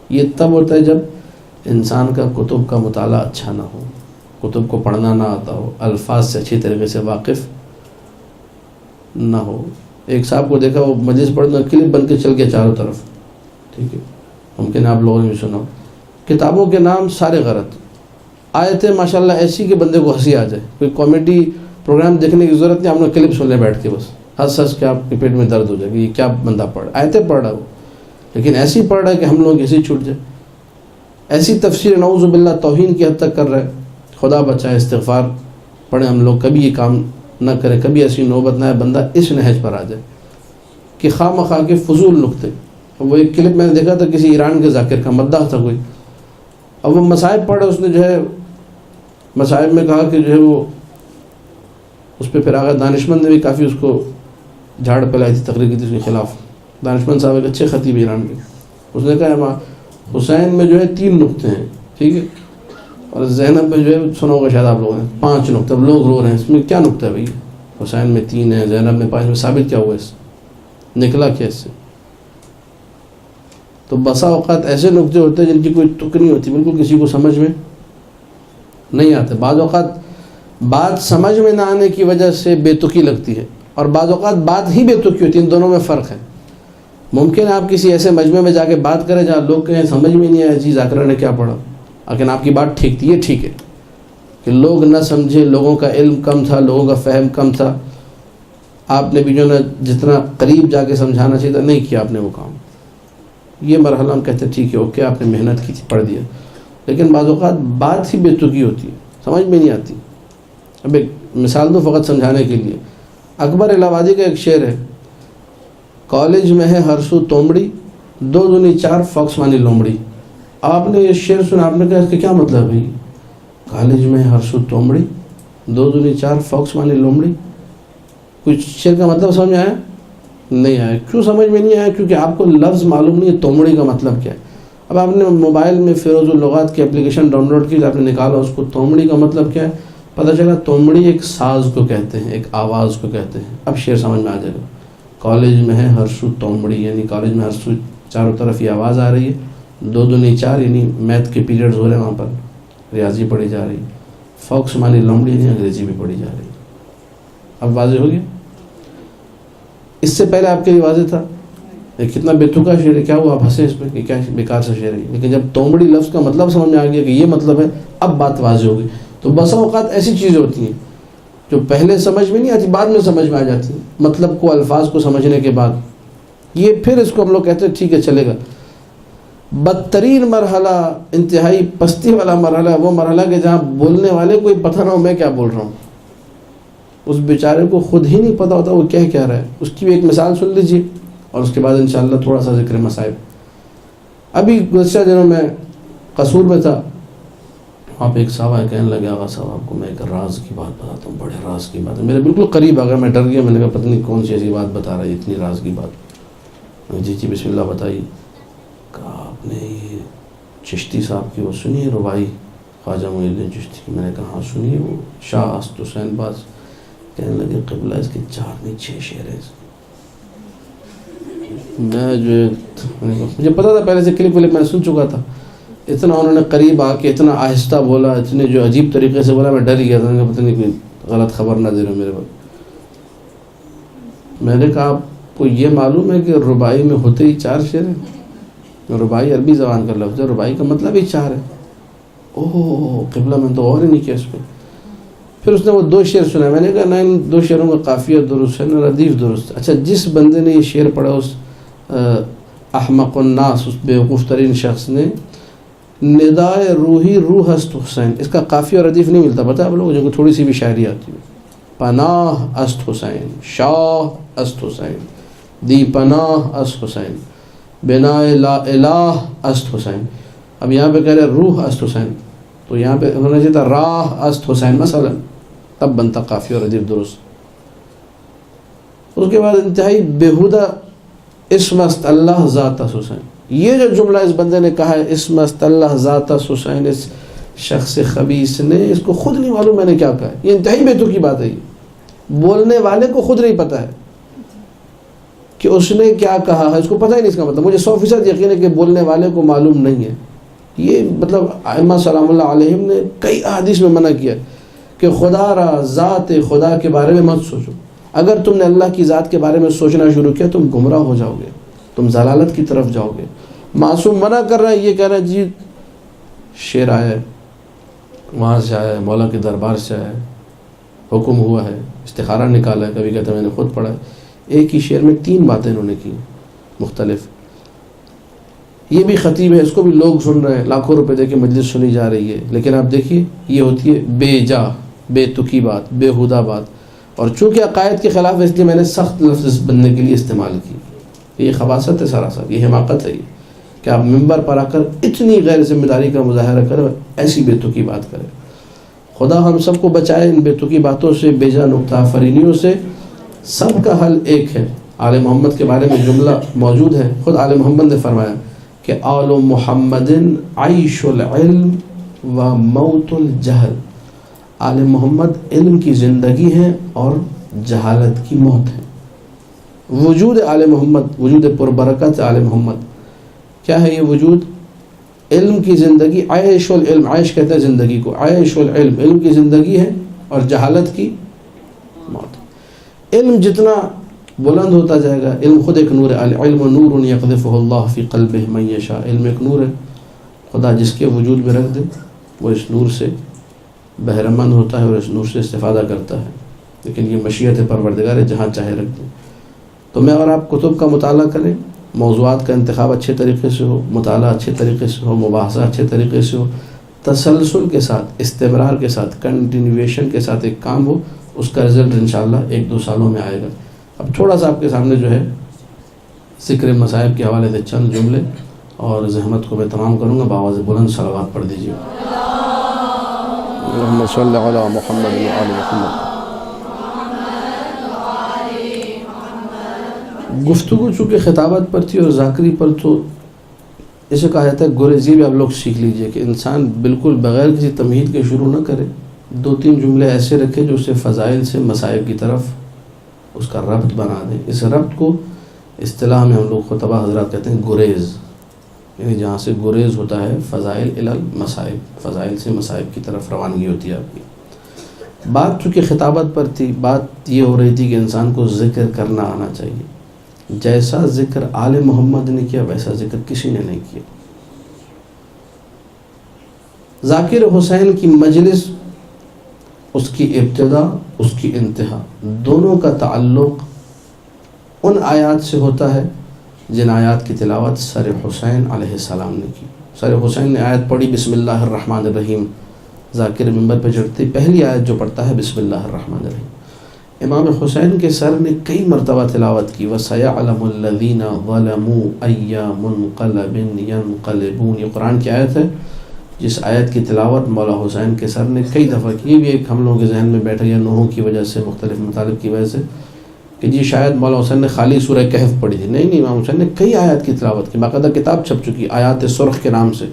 Speaker 3: یہ تب ہوتا ہے جب انسان کا کتب کا مطالعہ اچھا نہ ہو، کتب کو پڑھنا نہ آتا ہو، الفاظ سے اچھی طریقے سے واقف نہ ہو۔ ایک صاحب کو دیکھا، وہ مجلس پڑھنا کلپ بن کے چل گیا چاروں طرف، ٹھیک ہے، ممکن آپ لوگوں نے بھی سنا ہو، کتابوں کے نام سارے غلط، آیتیں ماشاءاللہ ایسی کہ بندے کو ہنسی آ جائے، کوئی کامیڈی پروگرام دیکھنے کی ضرورت نہیں، ہم نے کلپ سن لے بیٹھ کے، بس ہنس ہنس کے آپ کے پیٹ میں درد ہو جائے کہ یہ کیا بندہ پڑھ رہا ہے، آیتیں پڑھ رہا ہے وہ، لیکن ایسی پڑھ رہا ہے کہ ہم لوگ ایسی چھوٹ جائے، ایسی تفسیر نعوذ باللہ توہین کی حد تک کر رہا ہے۔ خدا بچائے، استغفار پڑھیں ہم لوگ، کبھی یہ کام نہ کریں، کبھی ایسی نوبت نہ ہے بندہ اس نہج پر آ جائے کہ خواہ مخواہ کے فضول نقطے۔ وہ ایک کلپ میں نے دیکھا تھا کسی ایران کے ذاکر کا، مداح تھا کوئی، اور وہ مصائب پڑھا، اس نے جو ہے مصائب میں کہا کہ جو ہے وہ اس پہ پھر آگے دانشمند نے بھی کافی اس کو جھاڑ پلائی تھی، تقریر کی تھی اس کے خلاف۔ دانشمند صاحب ایک اچھے خطیب ایران کے، اس نے کہا حسین میں جو ہے 3 نقطے ہیں، ٹھیک ہے، اور زینب میں جو ہے سنا ہوگا شاید آپ لوگوں نے 5 نقطے، اب لوگ رو رہے ہیں، اس میں کیا نقطہ ہے بھائی؟ حسین میں 3 ہے، زینب میں 5، میں ثابت کیا ہوا، اس نکلا کیا اس سے؟ تو بسا اوقات ایسے نقطے ہوتے ہیں جن کی کوئی تک نہیں ہوتی، بالکل کسی کو سمجھ میں نہیں آتے۔ بعض اوقات بات سمجھ میں نہ آنے کی وجہ سے بے تکی لگتی ہے، اور بعض اوقات بات ہی بے تکی ہوتی ہے، ان دونوں میں فرق ہے۔ ممکن آپ کسی ایسے مجمع میں جا کے بات کریں جہاں لوگ کہیں سمجھ میں نہیں آیا جی ذاکرہ نے کیا پڑھا، لیکن آپ کی بات ٹھیک تھی، یہ ٹھیک ہے کہ لوگ نہ سمجھے، لوگوں کا علم کم تھا، لوگوں کا فہم کم تھا، آپ نے بھی جو نا جتنا قریب جا کے سمجھانا چاہیے تھا نہیں کیا آپ نے وہ کام۔ یہ مرحلہ ہم کہتے ہیں ٹھیک ہے، اوکے، آپ نے محنت کی تھی، پڑھ دیا، لیکن بعض اوقات بات ہی بے تکی ہوتی ہے، سمجھ میں نہیں آتی۔ اب ایک مثال دو فقط سمجھانے کے لیے، اکبر الہ آبادی کا ایک شعر ہے، کالج میں ہے ہر سو تومڑی، 2 دونی 4 فاکس مانی لومڑی۔ آپ نے یہ شعر سنا، آپ نے کہا اس کا کیا مطلب ہے؟ کالج میں ہر سو تومڑی، 2 دونی 4 فاکس مانی لومڑی، کچھ شعر کا مطلب سمجھ آیا؟ نہیں آیا۔ کیوں سمجھ میں نہیں آیا؟ کیونکہ آپ کو لفظ معلوم نہیں ہے تومڑی کا مطلب کیا ہے۔ اب آپ نے موبائل میں فیروز اللغات کی اپلیکیشن ڈاؤن لوڈ کی، آپ نے نکالا اس کو، تومڑی کا مطلب کیا ہے پتہ چلا، تومڑی ایک ساز کو کہتے ہیں، ایک آواز کو کہتے ہیں۔ اب شعر سمجھ میں آ جائے گا، کالج میں ہے ہر سو تومڑی، یعنی کالج میں ہر سو چاروں طرف یہ آواز آ رہی ہے، 2 دونی 4 یعنی میتھ کے پیریڈز ہو رہے ہیں وہاں پر، ریاضی پڑھی جا رہی ہے، فاکس مانی لومڑی یعنی انگریزی بھی پڑھی جا رہی ہے۔ اب واضح ہو گیا؟ اس سے پہلے آپ کے لیے واضح تھا، کتنا بے تکا شعر ہے، کیا ہوا آپ ہنسے اس پہ کہ کیا بیکار سا شعر ہے، لیکن جب تومڑی لفظ کا مطلب سمجھ میں آ گیا کہ یہ مطلب ہے، اب بات واضح ہوگی۔ تو بسا اوقات ایسی چیزیں ہوتی ہیں جو پہلے سمجھ میں نہیں آتی، بعد میں سمجھ میں آ جاتی ہیں، مطلب کو، الفاظ کو سمجھنے کے بعد، یہ پھر اس کو ہم لوگ کہتے ہیں ٹھیک ہے چلے گا۔ بدترین مرحلہ، انتہائی پستی والا مرحلہ، وہ مرحلہ کہ جہاں بولنے والے کو پتہ نہ ہو میں کیا بول رہا ہوں، اس بیچارے کو خود ہی نہیں پتہ ہوتا وہ کہہ رہا ہے۔ اس کی بھی ایک مثال سن لیجیے اور اس کے بعد انشاءاللہ تھوڑا سا ذکر مصائب۔ ابھی گزشتہ دنوں میں قصور میں تھا، آپ ایک صاحب آئے کہنے لگے آغا صاحب آپ کو میں ایک راز کی بات بتاتا ہوں، بڑے راز کی بات ہے، میرے بالکل قریب آ گیا، میں ڈر گیا، میں نے کہا پتہ نہیں کون سی ایسی بات بتا رہا ہے اتنی راز کی بات۔ جی جی بسم اللہ بتائیے۔ کہا آپ نے یہ چشتی صاحب کی وہ سنی ہے ربائی خواجہ معین الدین چشتی کی؟ میں نے کہا ہاں سنیے، وہ شاہ اسد حسین باز۔ کہنے لگے قبلہ اس کے 4 نہیں 6 شعر ہیں۔ میں جو مجھے پتا تھا پہلے سے کلپ میں سن چکا تھا، اتنا انہوں نے قریب آ کے اتنا آہستہ بولا، اتنے جو عجیب طریقے سے بولا، میں ڈر گیا تھا کہ پتہ نہیں کوئی غلط خبر نہ دے رہے میرے پاس۔ میں نے کہا آپ کو یہ معلوم ہے کہ ربائی میں ہوتے ہی 4 شعر ہیں؟ ربائی عربی زبان کا لفظ ہے، ربائی کا مطلب ہی 4 ہے۔ اوہ قبلہ میں تو اور ہی نہیں کیا اس پہ۔ پھر اس نے وہ 2 شعر سنا، میں نے کہا نہ ان 2 شعروں کا قافیہ درست ہے نہ ردیف درست ہے۔ اچھا جس بندے نے یہ شعر پڑھا، اس احمق الناس، اس بیوقوف ترین شخص نے ندائے روحی روح است حسین، اس کا قافیہ اور ردیف نہیں ملتا، پتہ ہے آپ لوگوں کو تھوڑی سی بھی شاعری آتی ہے۔ پناہ است حسین، شاہ است حسین، دی پناہ است حسین، بنائے لا الہ است حسین۔ اب یہاں پہ کہہ رہے روح است حسین، تو یہاں پہ ہونا چاہیے تھا راہ است حسین مثلا، تب بنتا قافیہ اور ردیف درست۔ اس کے بعد انتہائی بیہودہ اسم است اللہ ذات است حسین، یہ جو جملہ اس بندے نے کہا ہے اسم است اللہ ذات است حسین، اس شخص خبیث نے، اس کو خود نہیں معلوم میں نے کیا کہا ہے، یہ انتہائی بیتو کی بات ہے، یہ بولنے والے کو خود نہیں پتہ ہے کہ اس نے کیا کہا ہے، اس کو پتہ ہی نہیں اس کا مطلب۔ مجھے 100% یقین ہے کہ بولنے والے کو معلوم نہیں ہے۔ یہ مطلب ائمہ سلام اللہ علیہم نے کئی احادیث میں منع کیا کہ خدا را ذات خدا کے بارے میں مت سوچو، اگر تم نے اللہ کی ذات کے بارے میں سوچنا شروع کیا تم گمراہ ہو جاؤ گے، تم ضلالت کی طرف جاؤ گے۔ معصوم منع کر رہا ہے، یہ کہہ رہا ہے جی شعر آیا ہے، وہاں سے آیا ہے، مولا کے دربار سے آیا ہے، حکم ہوا ہے، استخارہ نکالا ہے، کبھی کہتا ہے میں نے خود پڑھا ہے۔ ایک ہی شعر میں 3 باتیں انہوں نے کی مختلف۔ یہ بھی خطیب ہے، اس کو بھی لوگ سن رہے ہیں، لاکھوں روپے دے کے مجلس سنی جا رہی ہے، لیکن آپ دیکھیے یہ ہوتی ہے بے جا بے تکی بات، بے ہودہ بات، اور چونکہ عقائد کے خلاف ہے اس لیے میں نے سخت لفظ بننے کے لیے استعمال کی۔ یہ خباثت ہے سراسر، یہ حماقت ہے یہ کہ آپ ممبر پر آ کر اتنی غیر ذمہ داری کا مظاہرہ کریں، ایسی بے تکی بات کریں۔ خدا ہم سب کو بچائے ان بے تکی باتوں سے، بے جا نکتہ آفرینیوں سے۔ سب کا حل ایک ہے۔ آل محمد کے بارے میں جملہ موجود ہے، خود آل محمد نے فرمایا کہ آل محمد عیش العلم و موت الجہل، آل محمد علم کی زندگی ہے اور جہالت کی موت ہے۔ وجود آل محمد، وجود پربرکت آل محمد کیا ہے؟ یہ وجود علم کی زندگی، عیش العلم، عیش کہتے ہیں زندگی کو، عیش العلم علم کی زندگی ہے اور جہالت کی موت۔ علم جتنا بلند ہوتا جائے گا، علم خود ایک نور ہے، العلم نور یقذفہ اللہ فی قلبہ من یشاء، علم ایک نور ہے، خدا جس کے وجود میں رکھ دے وہ اس نور سے بہرمند ہوتا ہے اور اس نور سے استفادہ کرتا ہے، لیکن یہ مشیت پروردگار ہے، جہاں چاہے رکھ دے۔ تو میں اور آپ کتب کا مطالعہ کریں، موضوعات کا انتخاب اچھے طریقے سے ہو، مطالعہ اچھے طریقے سے ہو، مباحثہ اچھے طریقے سے ہو، تسلسل کے ساتھ، استمرار کے ساتھ، کنٹینیویشن کے ساتھ ایک کام ہو، اس کا رزلٹ انشاءاللہ 1-2 سالوں میں آئے گا۔ اب تھوڑا سا آپ کے سامنے جو ہے ذکر مصائب کے حوالے سے چند جملے اور زحمت کو میں تمام کروں گا، بآواز بلند صلوات پڑھ دیجیے۔ اللہم صلی علی محمد و آل محمد۔ گفتگو چونکہ خطابت پر تھی اور ذاکری پر، تو اسے کہا جاتا ہے گریزی بھی آپ لوگ سیکھ لیجئے کہ انسان بالکل بغیر کسی تمہید کے شروع نہ کرے، 2-3 جملے ایسے رکھے جو اسے فضائل سے مسائب کی طرف اس کا ربط بنا دیں۔ اس ربط کو اصطلاح میں ہم لوگ خطبہ حضرات کہتے ہیں گریز، یعنی جہاں سے گریز ہوتا ہے فضائل الی المصائب، فضائل سے مصائب کی طرف روانگی ہوتی ہے آپ کی۔ بات چونکہ خطابت پر تھی، بات یہ ہو رہی تھی کہ انسان کو ذکر کرنا آنا چاہیے، جیسا ذکر آل محمد نے کیا ویسا ذکر کسی نے نہیں کیا۔ ذاکر حسین کی مجلس، اس کی ابتدا، اس کی انتہا، دونوں کا تعلق ان آیات سے ہوتا ہے جن آیات کی تلاوت سر حسین علیہ السلام نے کی۔ سر حسین نے آیت پڑھی بسم اللہ الرحمن الرحیم، ذاکر ممبر پہ چڑھتے پہلی آیت جو پڑھتا ہے بسم اللہ الرحمن الرحیم۔ امام حسین کے سر نے کئی مرتبہ تلاوت کی، وَسَيَعْلَمُ الَّذِينَ ظَلَمُوا أَيَّ مُنْقَلَبٍ يَنْقَلِبُونَ، یہ قرآن کی آیت ہے جس آیت کی تلاوت مولا حسین کے سر نے کئی دفعہ کی. یہ بھی ایک ہم لوگوں کے ذہن میں بیٹھا یا نوحوں کی وجہ سے، مختلف مطالب کی وجہ سے کہ جی شاید مولا حسین نے خالی سورہ کہف پڑھی تھی. نہیں، امام حسین نے کئی آیات کی تلاوت کی، باقاعدہ کتاب چھپ چکی آیات سرخ کے نام سے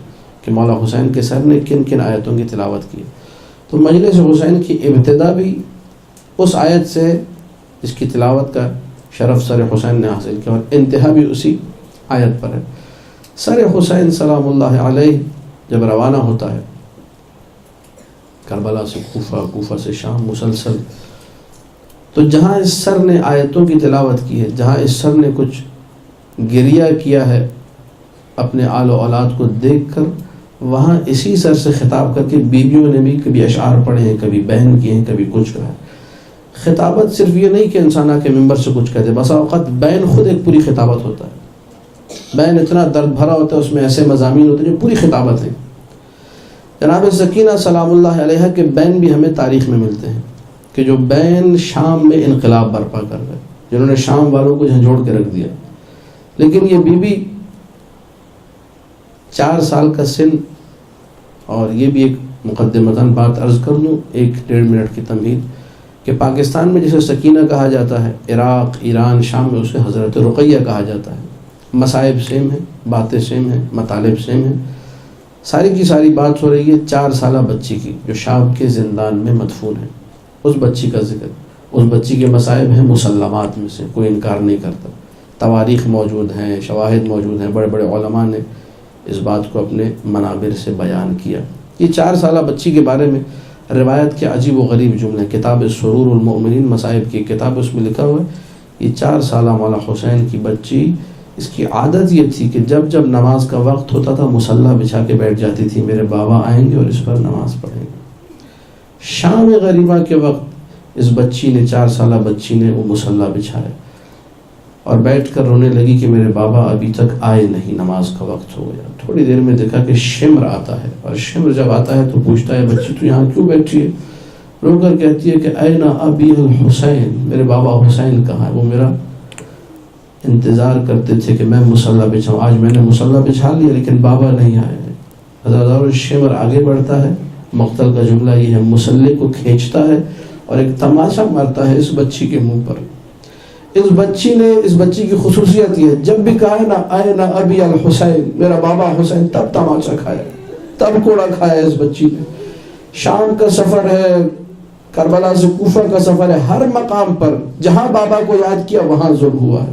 Speaker 3: کہ مولا حسین کے سر نے کن کن آیتوں کی تلاوت کی. تو مجلس حسین کی ابتدا بھی اس آیت سے جس کی تلاوت کا شرف سر حسین نے حاصل کیا، اور انتہا بھی اسی آیت پر ہے. سر حسین سلام اللہ علیہ جب روانہ ہوتا ہے کربلا سے کوفہ، کوفہ سے شام، مسلسل، تو جہاں اس سر نے آیتوں کی تلاوت کی ہے، جہاں اس سر نے کچھ گریہ کیا ہے اپنے آل و اولاد کو دیکھ کر، وہاں اسی سر سے خطاب کر کے بیویوں نے بھی کبھی اشعار پڑھے ہیں، کبھی بیان کیے ہیں، کبھی کچھ کہا. خطابت صرف یہ نہیں کہ انسان آ کے ممبر سے کچھ کہتے، بسا اوقات بیان خود ایک پوری خطابت ہوتا ہے. بیان اتنا درد بھرا ہوتا ہے، اس میں ایسے مضامین ہوتے ہیں جو پوری خطابت ہے. جناب سکینہ سلام اللہ علیہ کے بیان بھی ہمیں تاریخ میں ملتے ہیں کہ جو بیان شام میں انقلاب برپا کر گئے، جنہوں نے شام والوں کو جھنجھوڑ کے رکھ دیا. لیکن یہ بی بی 4 سال کا سن، اور یہ بھی ایک مقدمتاً بات عرض کر دوں، 1-1.5 منٹ کی تمہید، کہ پاکستان میں جسے سکینہ کہا جاتا ہے، عراق، ایران، شام میں اسے حضرت رقیہ کہا جاتا ہے. مصائب سیم ہیں، باتیں سیم ہیں، مطالب سیم ہیں. ساری کی ساری بات ہو رہی ہے 4 سالہ بچی کی جو شام کے زندان میں مدفون ہے. اس بچی کا ذکر، اس بچی کے مصائب ہیں مسلمات میں سے، کوئی انکار نہیں کرتا. تواریخ موجود ہیں، شواہد موجود ہیں، بڑے بڑے علماء نے اس بات کو اپنے منابر سے بیان کیا. یہ 4 سالہ بچی کے بارے میں روایت کے عجیب و غریب جملے، کتاب سرور المؤمنین مصائب کی کتاب، اس میں لکھا ہوا ہے یہ 4 سالہ مولا حسین کی بچی، اس کی عادت یہ تھی کہ جب جب نماز کا وقت ہوتا تھا مصلی بچھا کے بیٹھ جاتی تھی، میرے بابا آئیں گے اور اس پر نماز پڑھیں گے. شام غریبہ کے وقت اس بچی نے، 4 سالہ بچی نے، وہ مصلی بچھایا اور بیٹھ کر رونے لگی کہ میرے بابا ابھی تک آئے نہیں، نماز کا وقت ہو گیا. تھوڑی دیر میں دیکھا کہ شمر آتا ہے، اور شمر جب آتا ہے تو پوچھتا ہے بچی تو یہاں کیوں بیٹھی ہے؟ رو کر کہتی ہے کہ این ابی الحسین، میرے بابا حسین کہاں ہے؟ وہ میرا انتظار کرتے تھے کہ میں مصلی بچھاؤں، آج میں نے مصلی بچھا لیا لیکن بابا نہیں آئے ہیں. حضرت شمر آگے بڑھتا ہے، مقتل کا جملہ یہ ہے، مصلی کو کھینچتا ہے اور ایک تماشا مارتا ہے اس بچی کے منہ پر. اس بچی کی خصوصیت یہ ہے، جب بھی کہا ہے نا این ابی الحسین، میرا بابا حسین، تب تماشا کھایا، تب کوڑا کھایا اس بچی نے. شام کا سفر ہے، کربلا سے کوفہ کا سفر ہے، ہر مقام پر جہاں بابا کو یاد کیا وہاں ظلم ہوا ہے.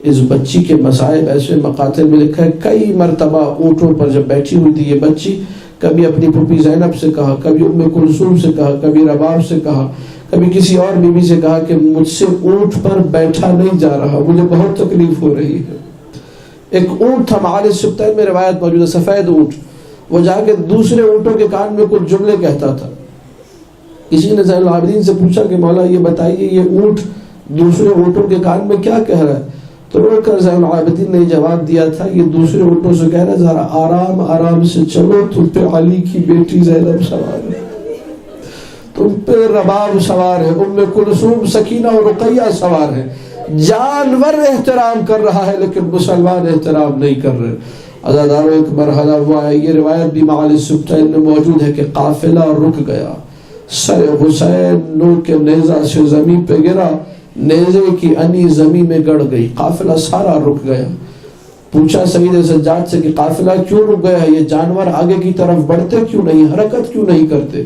Speaker 3: اس بچی کے مصائب ایسے مقاتل میں لکھا ہے، کئی مرتبہ اونٹوں پر جب بیٹھی ہوئی تھی یہ بچی، کبھی اپنی پھوپھی زینب سے کہا، کبھی ام کلثوم سے کہا، کبھی رباب سے کہا، کبھی کسی اور بیوی سے کہا کہ مجھ سے اونٹ پر بیٹھا نہیں جا رہا، مجھے بہت تکلیف ہو رہی ہے. ایک اونٹ تھا معال سبتین میں روایت موجود ہے، سفید اونٹ، وہ جا کے دوسرے اونٹوں کے کان میں کچھ جملے کہتا تھا. کسی نے زین العابدین سے پوچھا کہ مولا یہ بتائیے یہ اونٹ دوسرے اونٹوں کے کان میں کیا کہہ رہا ہے؟ تو رو کر زین العابدین نے جواب دیا تھا، یہ دوسرے اونٹوں سے کہہ رہا ہے ذرا آرام آرام سے چلو، تم پہ علی کی بیٹی زینب سوار ہے، تم پہ رباب سوار ہے، ام کلثوم، سکینہ اور رقیہ سوار ہے. جانور احترام کر رہا ہے لیکن مسلمان احترام نہیں کر رہے. عزادارو ایک مرحلہ ہوا ہے، یہ روایت بھی معال سبتین میں موجود ہے کہ قافلہ رک گیا، سر حسین نور کے نیزہ سے زمین پہ گرا، نیزے کی انی زمین میں گڑ گئی، قافلہ سارا رک گیا. پوچھا سید سجاد سے کہ قافلہ کیوں رک گیا ہے، یہ جانور آگے کی طرف بڑھتے کیوں نہیں، حرکت کیوں نہیں کرتے؟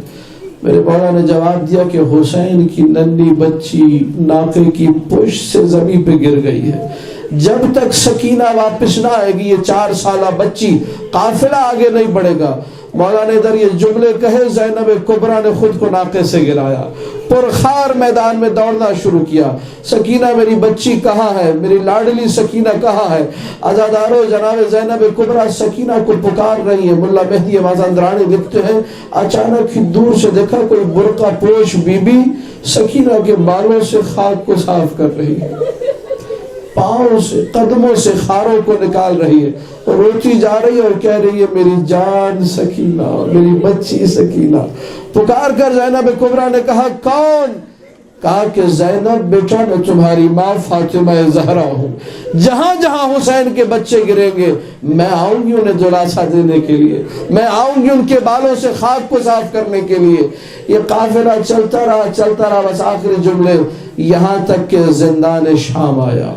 Speaker 3: میرے مولا نے جواب دیا کہ حسین کی ننھی بچی ناقے کی پشت سے زمین پہ گر گئی ہے، جب تک سکینہ واپس نہ آئے گی یہ 4 سالہ بچی، قافلہ آگے نہیں بڑھے گا. مولا نے ادھر یہ جملے کہے، زینب کبریٰ نے خود کو ناقے سے گرایا، پرخار میدان میں دوڑنا شروع کیا. سکینہ میری بچی کہاں ہے، میری لاڈلی سکینہ کہاں ہے؟ عزادارو جناب زینب کبریٰ سکینہ کو پکار رہی ہے. ملا مہدی مازندرانی لکھتے ہیں اچانک ہی دور سے دیکھا کوئی برقع پوش بی بی سکینہ کے بالوں سے خاک کو صاف کر رہی ہے، پاؤں سے قدموں سے خاروں کو نکال رہی ہے اور روتی جا رہی ہے اور کہہ رہی ہے میری جان سکینہ، میری بچی سکینہ. پکار کر زینب کبریٰ نے کہا کون؟ کہا کہ زینب بیٹا میں تمہاری ماں فاطمہ زہرا ہوں، جہاں جہاں حسین کے بچے گریں گے میں آؤں گی انہیں دلاسا دینے کے لیے، میں آؤں گی ان کے بالوں سے خاک کو صاف کرنے کے لیے۔ یہ قافلہ چلتا رہا، بس آخری جملے یہاں تک کہ زندان شام آیا۔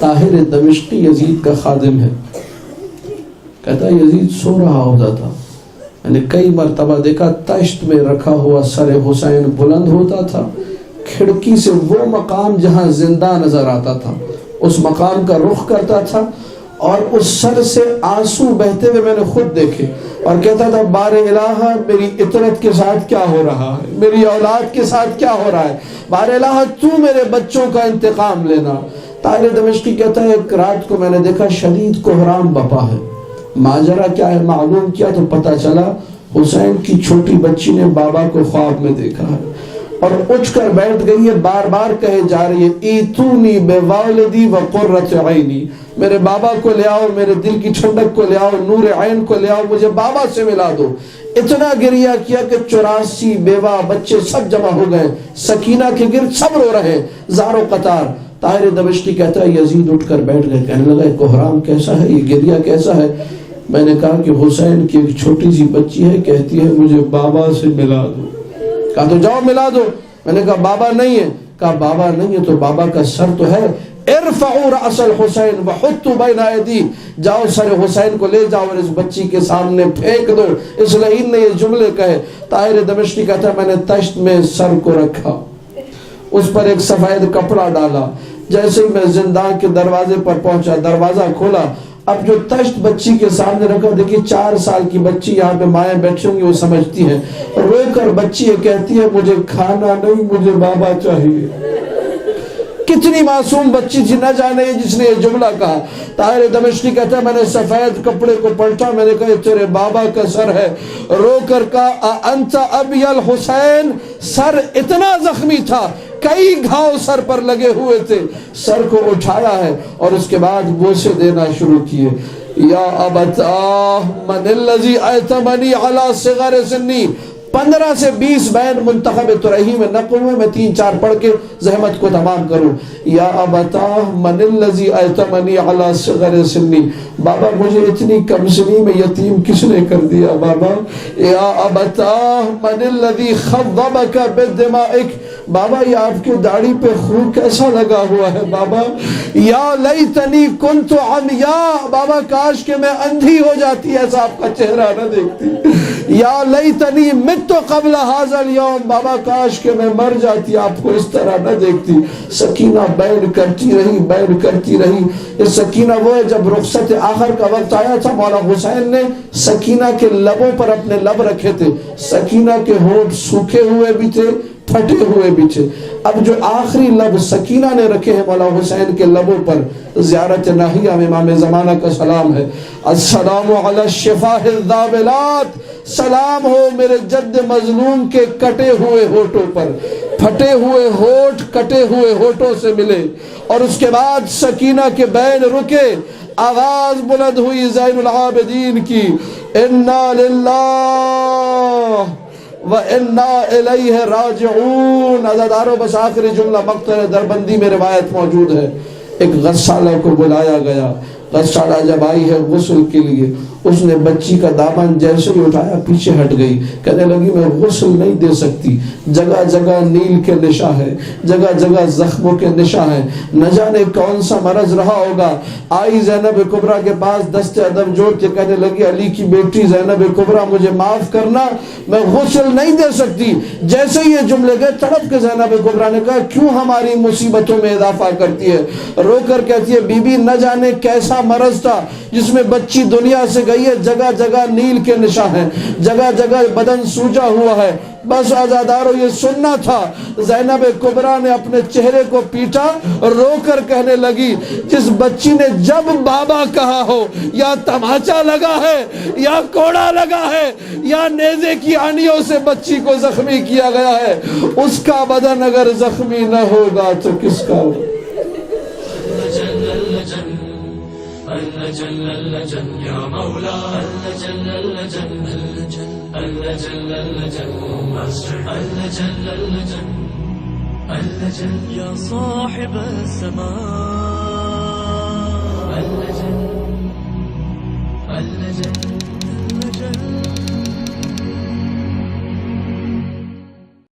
Speaker 3: طاہر دمشقی یزید کا خادم ہے، کہتا یزید سو رہا ہوتا تھا، میں نے کئی مرتبہ دیکھا تشت میں رکھا ہوا سر حسین بلند ہوتا تھا، کھڑکی سے وہ مقام جہاں زندہ نظر آتا تھا اس مقام کا رخ کرتا تھا، اور اس سر سے آنسو بہتے ہوئے میں نے خود دیکھے، اور کہتا تھا بار الہ میری اطرت کے ساتھ کیا ہو رہا ہے، میری اولاد کے ساتھ کیا ہو رہا ہے، بار الہ تو میرے بچوں کا انتقام لینا۔ طاہر دمشقی کہتا ہے ایک رات کو میں نے دیکھا شدید کوہرام بپا ہے، ماجرا کیا ہے معلوم کیا تو پتہ چلا حسین کی چھوٹی بچی نے بابا کو خواب میں دیکھا ہے اور اٹھ کر بیٹھ گئی ہے، بار بار کہے جا رہی ہے ایتونی بے والدی و قرۃ عینی، میرے بابا کو لے آؤ، میرے دل کی ٹھنڈک کو لے آؤ، نور عین کو لے آؤ، مجھے بابا سے ملا دو۔ اتنا گریہ کیا کہ 84 بیوہ بچے سب جمع ہو گئے، سکینہ کے گرد سب رو رہے زار و قطار۔ طاہر دمشقی کہتا ہے یزید اٹھ کر بیٹھ گئے، کہنے لگا یہ کوہرام کیسا ہے، یہ گریہ کیسا ہے؟ میں نے کہا کہ حسین کی ایک چھوٹی سی بچی ہے، کہتی ہے مجھے بابا سے ملا دو۔ کہا تو جاؤ ملا دو۔ میں نے کہا بابا نہیں ہے، کہا بابا نہیں ہے تو بابا کا سر تو ہے، ارفعوا رأس الحسین وحطوا بین ایدی، جاؤ سر حسین کو لے جاؤ اور اس بچی کے سامنے پھینک دو۔ اس لعین نے یہ جملے کہے۔ طاہر دمشقی کہتا ہے میں نے تشت میں سر کو رکھا، اس پر ایک سفید کپڑا ڈالا، جیسے ہی میں زندان کے دروازے پر پہنچا دروازہ کھولا، اب جو تشت بچی کے سامنے رکھا، دیکھیے 4 سال کی بچی یہاں پہ مائیں بیٹھی ہوں گی، وہ سمجھتی ہیں، رو کر بچی یہ کہتی ہے مجھے کھانا نہیں مجھے بابا چاہیے۔ کتنی معصوم بچی تھی نہ جانے جس نے یہ جملہ کہا۔ طاہر دمشقی کہتا ہے میں نے سفید کپڑے کو پلٹا، میں نے کہا یہ تیرے بابا کا سر ہے، رو کر کہا انت ابی الحسین، سر اتنا زخمی تھا کئی گھاؤ سر پر لگے ہوئے تھے، سر کو اٹھایا ہے اور اس کے بعد بوسے دینا شروع کیے۔ یا ابتاہ من الذی ایتمنی علی صغر سنی، 15 سے 20 بین منتخب ترہی میں نقل ہوئے، میں 3-4 پڑھ کے زحمت کو تمام کروں۔ یا ابتاہ من الذی ایتمنی علی صغر سنی، بابا مجھے اتنی کم سنی میں یتیم کس نے کر دیا بابا۔ یا ابتاہ من الذی خضبک بدمائک، بابا یہ آپ کی داڑھی پہ خون کیسا لگا ہوا ہے بابا۔ یا لیتنی کنت عمیاء، بابا کاش کہ میں اندھی ہو جاتی ایسا آپ کا چہرہ نہ دیکھتی۔ یا لیتنی مت قبل ھذا اليوم، بابا کاش کہ میں مر جاتی آپ کو اس طرح نہ دیکھتی۔ سکینہ بیان کرتی رہی۔ یہ سکینہ وہ ہے جب رخصت آخر کا وقت آیا تھا، مولا حسین نے سکینہ کے لبوں پر اپنے لب رکھے تھے، سکینہ کے ہونٹ سوکھے ہوئے بھی تھے پھٹے ہوئے بھی تھے، اب جو آخری لب سکینہ نے رکھے ہیں مولا حسین کے لبوں پر، زیارت ناہیہ میں امام زمانہ کا سلام ہے۔ السلام علی الشفاہ الذابلات، سلام ہو میرے جد مظلوم کے کٹے ہوئے ہونٹوں پر، پھٹے ہوئے ہونٹ کٹے ہوئے ہونٹوں سے ملے، اور اس کے بعد سکینہ کے بین رکے، آواز بلند ہوئی زین العابدین کی، انا للہ وَإِنَّا إِلَيْهِ رَاجِعُونَ۔ عزادارو بس آخری جملہ مقتل دربندی میں روایت موجود ہے، ایک غسالہ کو بلایا گیا، غسالہ جب آئی ہے غسل کے لیے، اس نے بچی کا دامن جیسے ہی اٹھایا پیچھے ہٹ گئی، کہنے لگی میں غسل نہیں دے سکتی، جگہ جگہ نیل کے نشاں ہیں، جگہ جگہ زخموں کے نشاں ہیں، نہ جانے کون سا مرض رہا ہوگا۔ آئی زینب کبریٰ کے پاس دست ادب جوڑ کے کہنے لگی علی کی بیٹی زینب کبریٰ مجھے معاف کرنا، میں غسل نہیں دے سکتی۔ جیسے ہی یہ جملے گئے تڑپ کے زینب کبریٰ نے کہا کیوں ہماری مصیبتوں میں اضافہ کرتی ہے، رو کر کہتی ہے بی بی نہ جانے کیسا مرض تھا جس میں بچی دنیا سے گئی ہے، جگہ جگہ نیل کے نشاں ہیں، جگہ جگہ بدن سوجا ہوا ہے، بس عزادارو یہ سننا تھا۔ زینب کبریٰ نے اپنے چہرے کو پیٹا، رو کر کہنے لگی جس بچی نے جب بابا کہا ہو یا تماچا لگا ہے یا کوڑا لگا ہے یا نیزے کی آنیوں سے بچی کو زخمی کیا گیا ہے، اس کا بدن اگر زخمی نہ ہوگا تو کس کا ہوگا؟
Speaker 2: یا مولا اللہ جل اللجل يا صاحب السماء اللجل اللجل اللجل